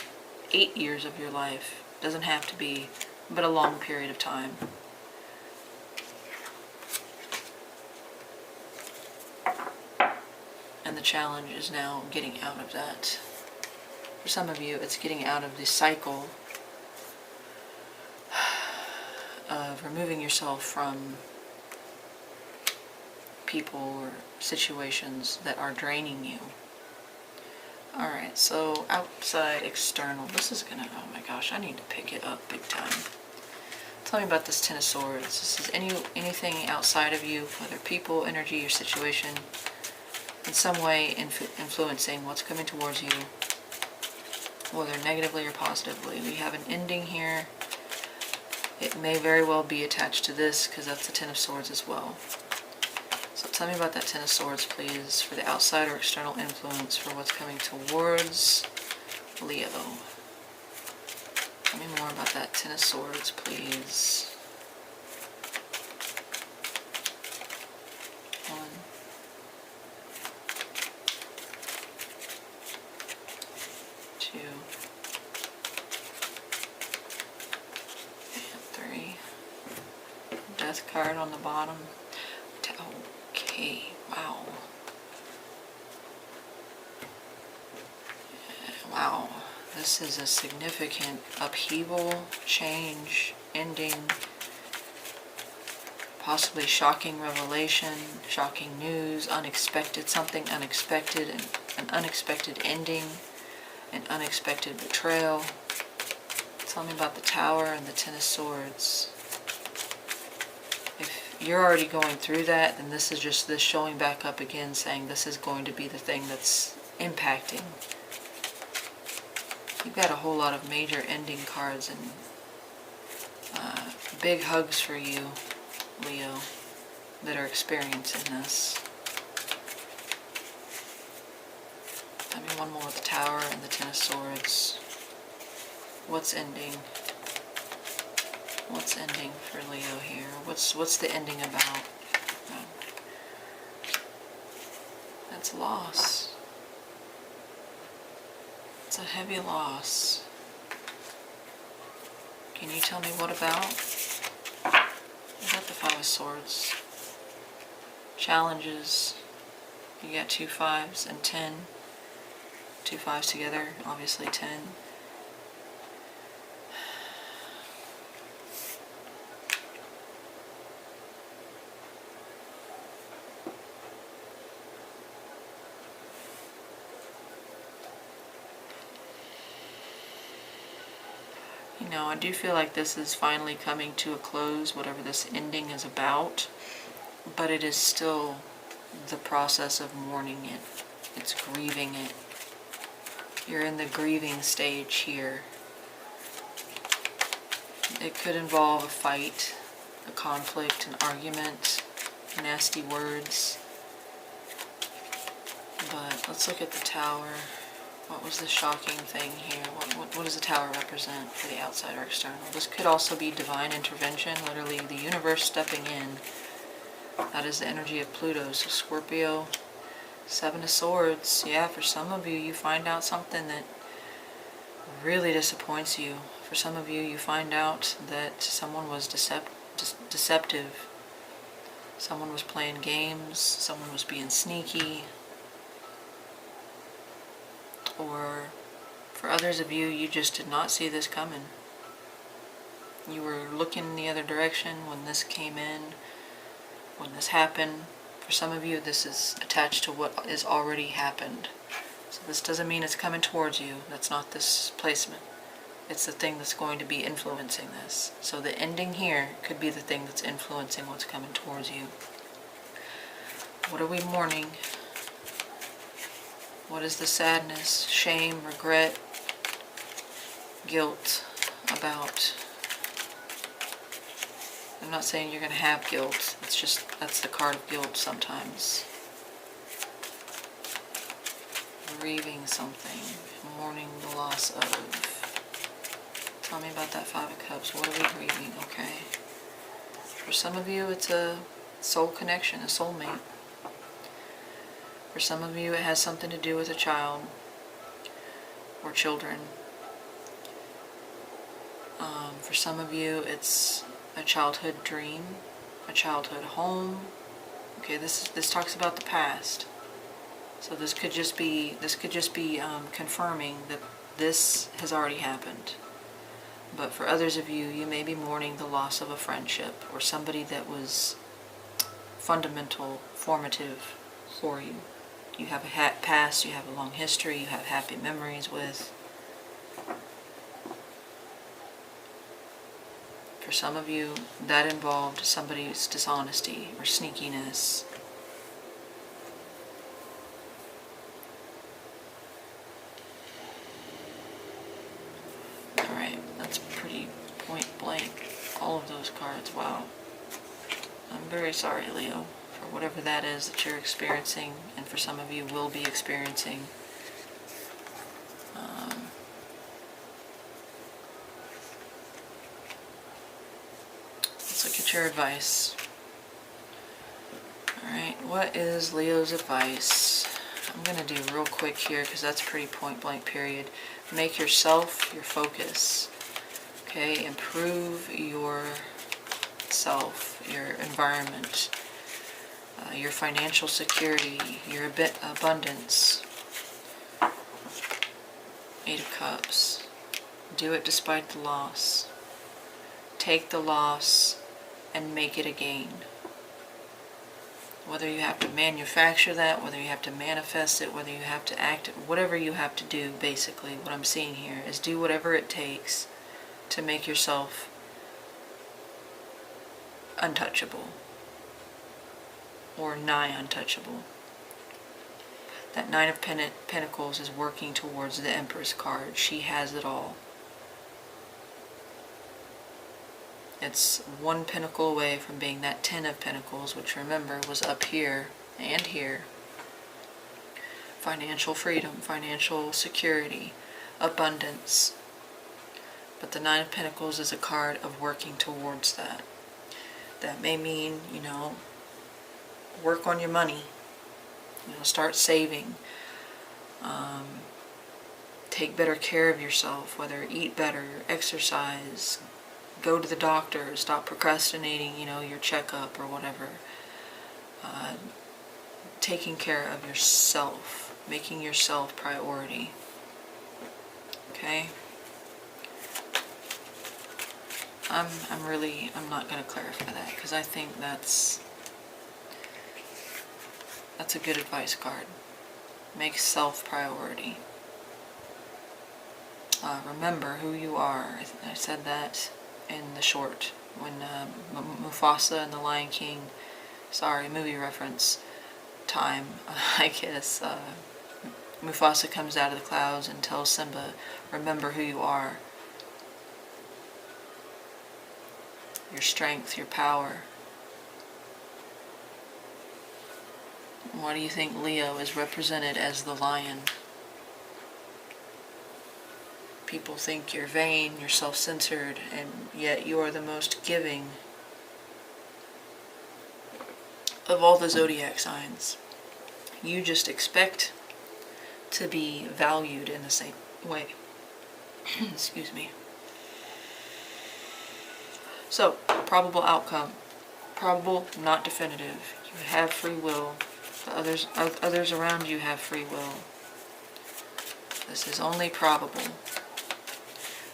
8 years of your life. Doesn't have to be, but a long period of time. And the challenge is now getting out of that. For some of you, it's getting out of the cycle of removing yourself from people or situations that are draining you. Alright, so outside, external. This is gonna, oh my gosh, I need to pick it up big time. Tell me about this Ten of Swords. This is anything outside of you, whether people, energy, or situation, in some way influencing what's coming towards you, whether negatively or positively. We have an ending here. It may very well be attached to this, because that's the Ten of Swords as well. So tell me about that Ten of Swords, please, for the outside or external influence for what's coming towards Leo. Tell me more about that Ten of Swords, please. 1, 2, and 3. Death card on the bottom. Okay, wow. Wow, this is a significant upheaval, change, ending, possibly shocking revelation, shocking news, unexpected, something unexpected, an unexpected ending, an unexpected betrayal. Tell me about the Tower and the Ten of Swords. you're already going through that, and this is just this showing back up again, saying this is going to be the thing that's impacting. You've got a whole lot of major ending cards and big hugs for you, Leo, that are experiencing this. I mean, one more with the Tower and the Ten of Swords. What's ending? What's ending for Leo here? What's the ending about? That's loss. It's a heavy loss. Can you tell me what about? You got the Five of Swords. Challenges. You got 2 5s and 10. 2 5s together, obviously 10. You know, I do feel like this is finally coming to a close, whatever this ending is about, but it is still the process of mourning it. It's grieving it. You're in the grieving stage here. It could involve a fight, a conflict, an argument, nasty words. But let's look at the Tower. What was the shocking thing here? What does the Tower represent for the outside or external? This could also be divine intervention, literally the universe stepping in. That is the energy of Pluto. So Scorpio, 7 of Swords. Yeah, for some of you, you find out something that really disappoints you. For some of you, you find out that someone was deceptive. Someone was playing games. Someone was being sneaky. Or for others of you, you just did not see this coming. You were looking in the other direction when this came in, when this happened. For some of you, this is attached to what has already happened. So this doesn't mean it's coming towards you. That's not this placement. It's the thing that's going to be influencing this. So the ending here could be the thing that's influencing what's coming towards you. What are we mourning? What is the sadness, shame, regret, guilt about? I'm not saying you're going to have guilt. It's just, that's the card of guilt sometimes. Grieving something, mourning the loss of. Tell me about that Five of Cups. What are we grieving? Okay. For some of you, it's a soul connection, a soulmate. For some of you, it has something to do with a child or children. For some of you, it's a childhood dream, a childhood home. Okay, this talks about the past. So this could just be confirming that this has already happened. But for others of you, you may be mourning the loss of a friendship or somebody that was fundamental, formative for you. You have a past, you have a long history, you have happy memories with. For some of you, that involved somebody's dishonesty or sneakiness. Alright, that's pretty point blank. All of those cards, wow. I'm very sorry, Leo, for whatever that is that you're experiencing, and for some of you will be experiencing. Let's look at your advice. Alright, what is Leo's advice? I'm going to do real quick here because that's pretty point blank period. Make yourself your focus. Okay, improve yourself, your environment, your financial security, your abundance. 8 of Cups. Do it despite the loss. Take the loss and make it a gain. Whether you have to manufacture that, whether you have to manifest it, whether you have to act it, whatever you have to do, basically, what I'm seeing here is do whatever it takes to make yourself untouchable. or nigh untouchable. That Nine of Pentacles is working towards the Empress card. She has it all. It's one pentacle away from being that Ten of Pentacles, which remember was up here and here. Financial freedom, financial security, abundance. But the Nine of Pentacles is a card of working towards that. That may mean, you know, work on your money. You know, start saving. Take better care of yourself, whether eat better, exercise, go to the doctor, stop procrastinating, you know, your checkup or whatever. Taking care of yourself, making yourself priority. Okay? I'm not going to clarify that because I think that's a good advice card. Make self priority. Remember who you are. I said that in the short when Mufasa and the Lion King, sorry, movie reference time, I guess, Mufasa comes out of the clouds and tells Simba, remember who you are. Your strength, your power. Why do you think Leo is represented as the lion? People think you're vain, you're self-centered, and yet you are the most giving of all the zodiac signs. You just expect to be valued in the same way. Excuse me. So, probable outcome. Probable, not definitive. You have free will. Others around you have free will. This is only probable.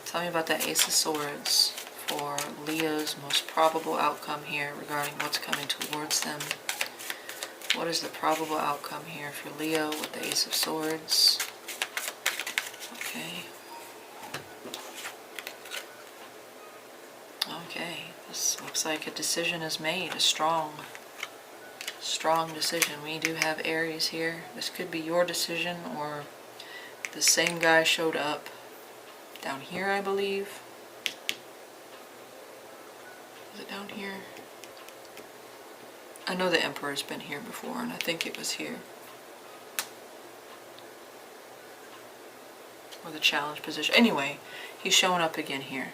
Tell me about that Ace of Swords for Leo's most probable outcome here regarding what's coming towards them. What is the probable outcome here for Leo with the Ace of Swords? Okay. Okay, this looks like a decision is made, a strong decision. We do have Aries here. This could be your decision, or the same guy showed up down here, I believe. Is it down here? I know the Emperor's been here before, and I think it was here. Or the challenge position. Anyway, he's showing up again here.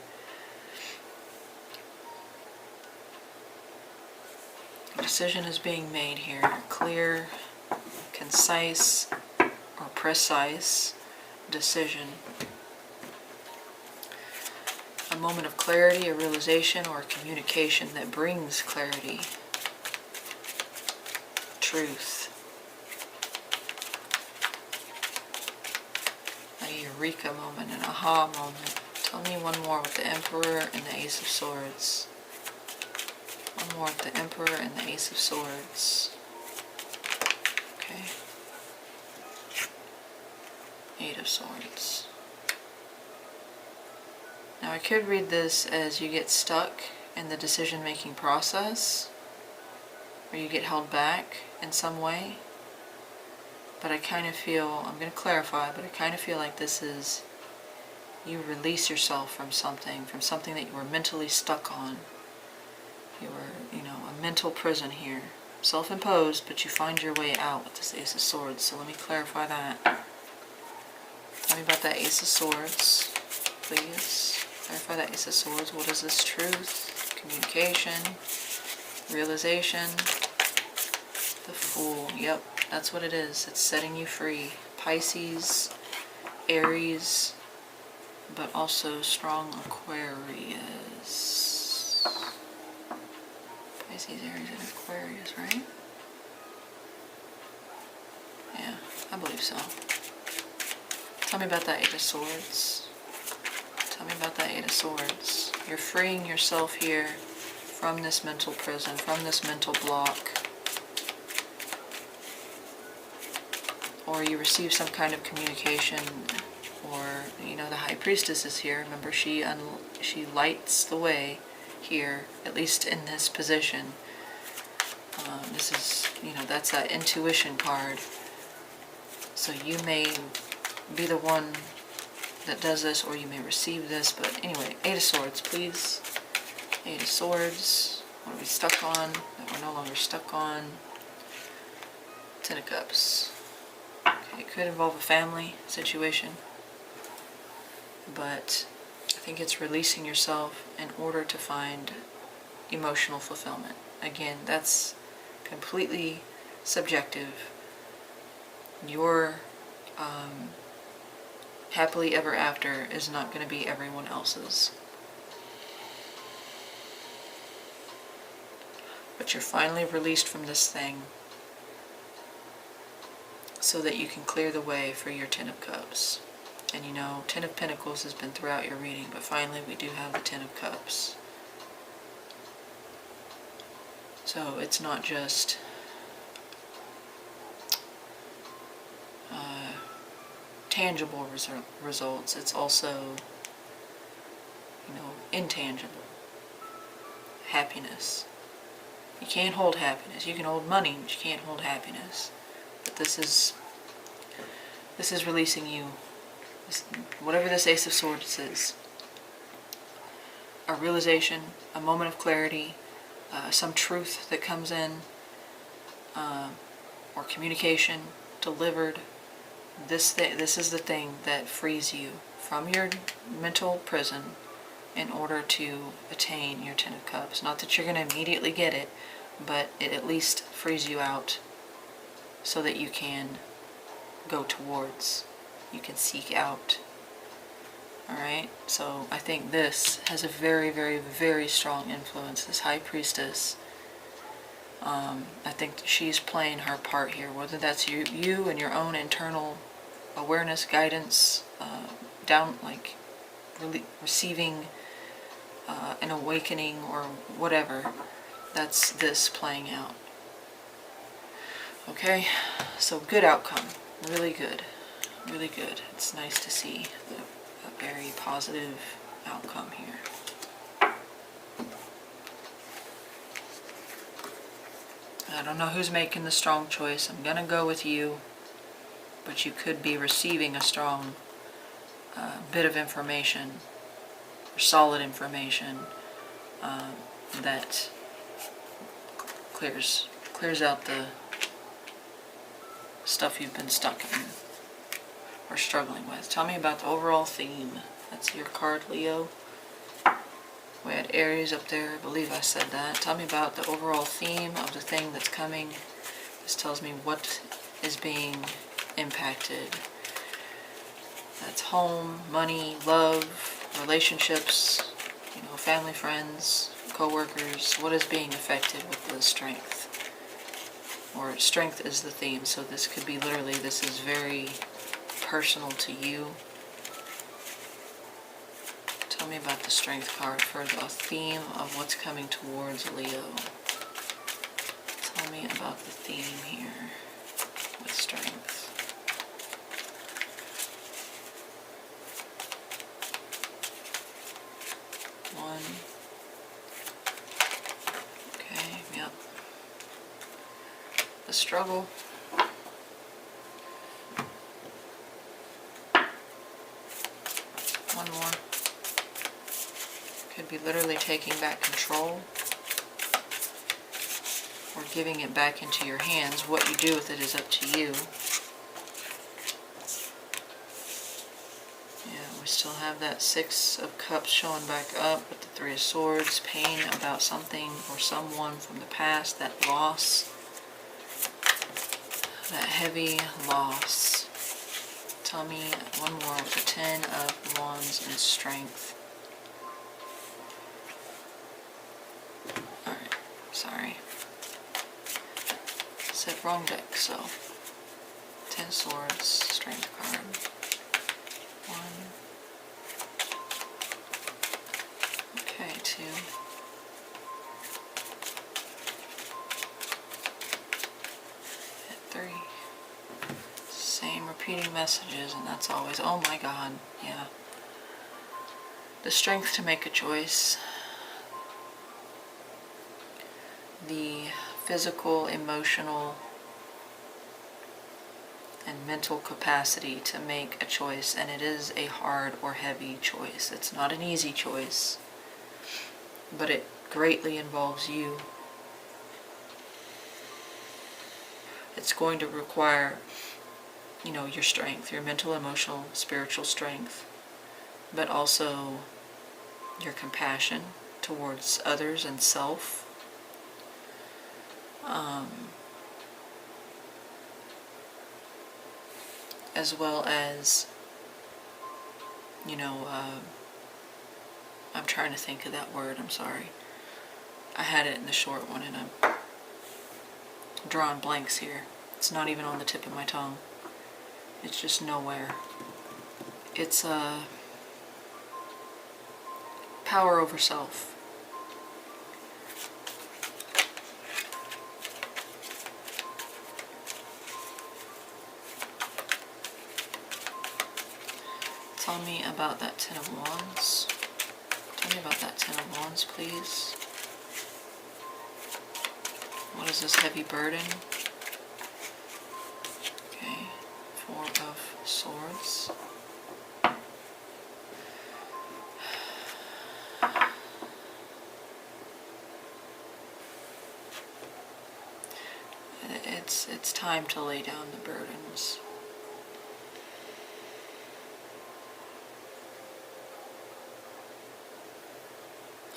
A decision is being made here. Clear, concise, or precise decision. A moment of clarity, a realization, or a communication that brings clarity. Truth. A eureka moment, an aha moment. Tell me one more with the Emperor and the Ace of Swords. One more with the Emperor and the Ace of Swords. Okay. Eight of Swords. Now I could read this as you get stuck in the decision-making process, or you get held back in some way. But I kind of feel, I'm going to clarify, but I kind of feel like this is, you release yourself from something that you were mentally stuck on. You were, you know, a mental prison here. Self-imposed, but you find your way out with this Ace of Swords. So let me clarify that. Tell me about that Ace of Swords, please. Clarify that Ace of Swords. What is this? Truth, communication, realization, the Fool. Yep, that's what it is. It's setting you free. Pisces, Aries, but also strong Aquarius. Pisces, Aries, and Aquarius, right? Yeah, I believe so. Tell me about that Eight of Swords. Tell me about that Eight of Swords. You're freeing yourself here from this mental prison, from this mental block. Or you receive some kind of communication, or, you know, the High Priestess is here. Remember, she lights the way here, at least in this position. this is, you know, that's that intuition card. So you may be the one that does this, or you may receive this, but anyway, 8 of Swords, please. 8 of Swords. What are we stuck on that we're no longer stuck on? 10 of Cups. Okay, it could involve a family situation, but I think it's releasing yourself in order to find emotional fulfillment. Again, that's completely subjective. Your happily ever after is not going to be everyone else's. But you're finally released from this thing so that you can clear the way for your 10 of Cups. And you know, 10 of Pentacles has been throughout your reading, but finally we do have the 10 of Cups. So it's not just tangible results, it's also, you know, intangible. Happiness. You can't hold happiness. You can hold money, but you can't hold happiness. But this is releasing you. Whatever this Ace of Swords is. A realization, a moment of clarity, some truth that comes in, or communication delivered. This is the thing that frees you from your mental prison in order to attain your 10 of Cups. Not that you're going to immediately get it, but it at least frees you out so that you can go towards, you can seek out. Alright, so I think this has a very, very, very strong influence, this High Priestess. I think she's playing her part here, whether that's you and your own internal awareness, guidance, really receiving an awakening or whatever. That's this playing out. Okay, so good outcome, really good, really good. It's nice to see a very positive outcome here. I don't know who's making the strong choice. I'm gonna go with you, but you could be receiving a strong bit of information, or solid information, that clears out the stuff you've been stuck in or struggling with. Tell me about the overall theme. That's your card, Leo. We had Aries up there, I believe I said that. Tell me about the overall theme of the thing that's coming. This tells me what is being impacted. That's home, money, love, relationships, you know, family, friends, co-workers. What is being affected with the strength? Or strength is the theme, so this could be literally, this is very personal to you. Tell me about the strength card for the theme of what's coming towards Leo. Tell me about the theme here with strength. One. Okay, yep. The struggle. One more. Could be literally taking back control or giving it back into your hands. What you do with it is up to you. Yeah, we still have that 6 of Cups showing back up with the 3 of Swords. Pain about something or someone from the past, that loss, that heavy loss. Tell me one more with the 10 of Wands and strength. Alright, sorry. Said wrong deck, so 10 swords, strength card. 1. Okay, 2. And 3. Same repeating messages, and that's always, oh my god, yeah. The strength to make a choice. The physical, emotional, and mental capacity to make a choice, and it is a hard or heavy choice. It's not an easy choice, but it greatly involves you. It's going to require, your strength, your mental, emotional, spiritual strength, but also your compassion towards others and self. As well as, I'm trying to think of that word, I'm sorry. I had it in the short one and I'm drawing blanks here. It's not even on the tip of my tongue. It's just nowhere. It's power over self. Tell me about that Ten of Wands. Tell me about that Ten of Wands, please. What is this heavy burden? Okay, Four of Swords. It's time to lay down the burdens.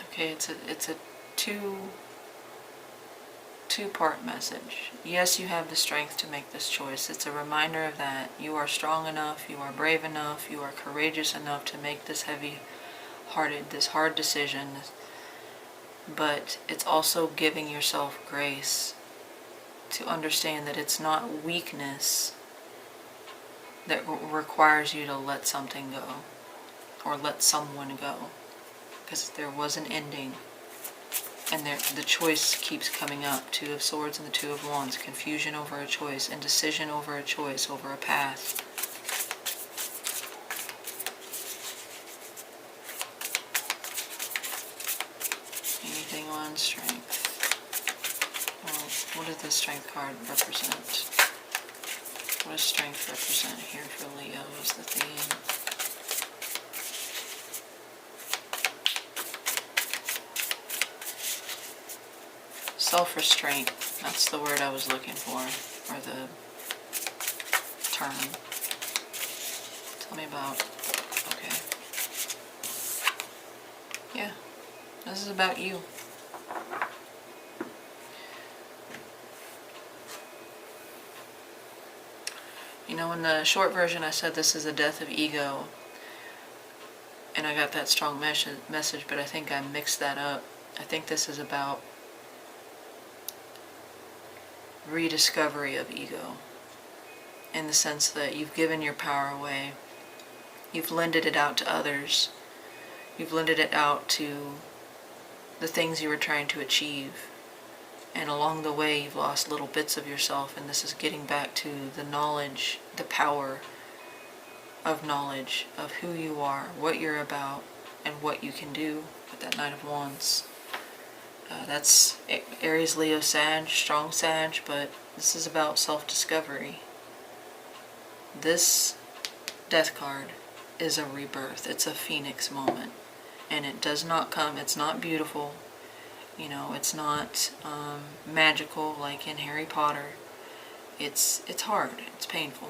Okay, it's a two-part message. Yes, you have the strength to make this choice. It's a reminder of that. You are strong enough, you are brave enough, you are courageous enough to make this heavy-hearted, this hard decision. But it's also giving yourself grace to understand that it's not weakness that requires you to let something go or let someone go. Because there was an ending, and the choice keeps coming up. Two of Swords and the Two of Wands. Confusion over a choice, indecision over a choice, over a path. Anything on strength? Well, what does the Strength card represent? What does strength represent here for Leo is the theme? Self-restraint, that's the word I was looking for, or the term. Tell me about, okay. Yeah, this is about you. In the short version I said this is a death of ego, and I got that strong message, but I think I mixed that up. I think this is about rediscovery of ego, in the sense that you've given your power away, you've lended it out to others, you've lended it out to the things you were trying to achieve, and along the way you've lost little bits of yourself, and this is getting back to the knowledge, the power of knowledge of who you are, what you're about, and what you can do with that Knight of Wands. That's Aries, Leo, Sag, strong Sag, but this is about self-discovery. This Death card is a rebirth. It's a phoenix moment. And it does not come, it's not beautiful. It's not magical like in Harry Potter. It's hard. It's painful.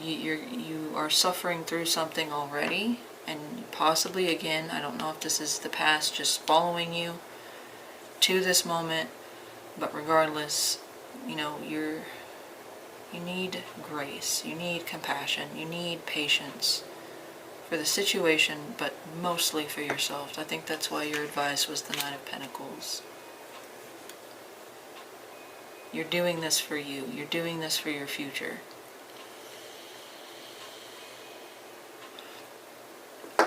You are suffering through something already, and possibly again, I don't know if this is the past just following you to this moment, but regardless, you need grace, you need compassion, you need patience for the situation, but mostly for yourself. I think that's why your advice was the Knight of Pentacles. You're doing this for you. You're doing this for your future.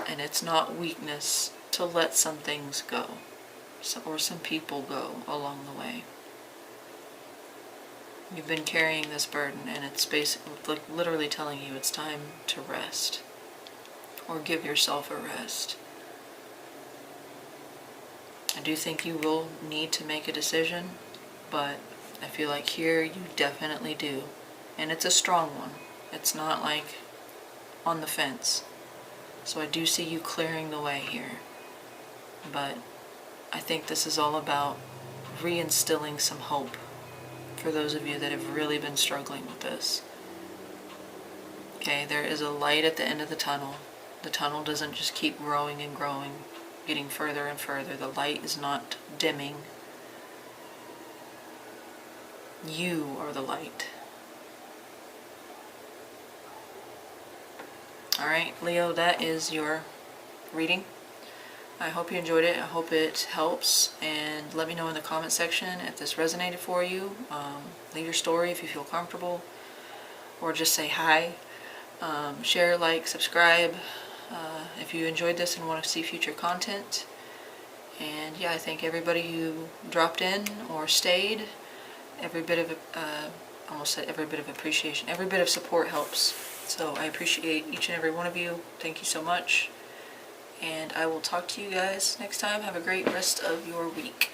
And it's not weakness to let some things go, or some people go along the way. You've been carrying this burden, and it's basically like literally telling you it's time to rest, or give yourself a rest. I do think you will need to make a decision, but I feel like here you definitely do. And it's a strong one. It's not like on the fence. So I do see you clearing the way here. But I think this is all about reinstilling some hope for those of you that have really been struggling with this. Okay, there is a light at the end of the tunnel. The tunnel doesn't just keep growing and growing, getting further and further. The light is not dimming. You are the light. Alright, Leo, that is your reading. I hope you enjoyed it. I hope it helps. And let me know in the comment section if this resonated for you. Leave your story if you feel comfortable. Or just say hi. Share, like, subscribe if you enjoyed this and want to see future content. And yeah, I thank everybody who dropped in or stayed. Every bit of, almost said every bit of appreciation. Every bit of support helps. So I appreciate each and every one of you. Thank you so much. And I will talk to you guys next time. Have a great rest of your week.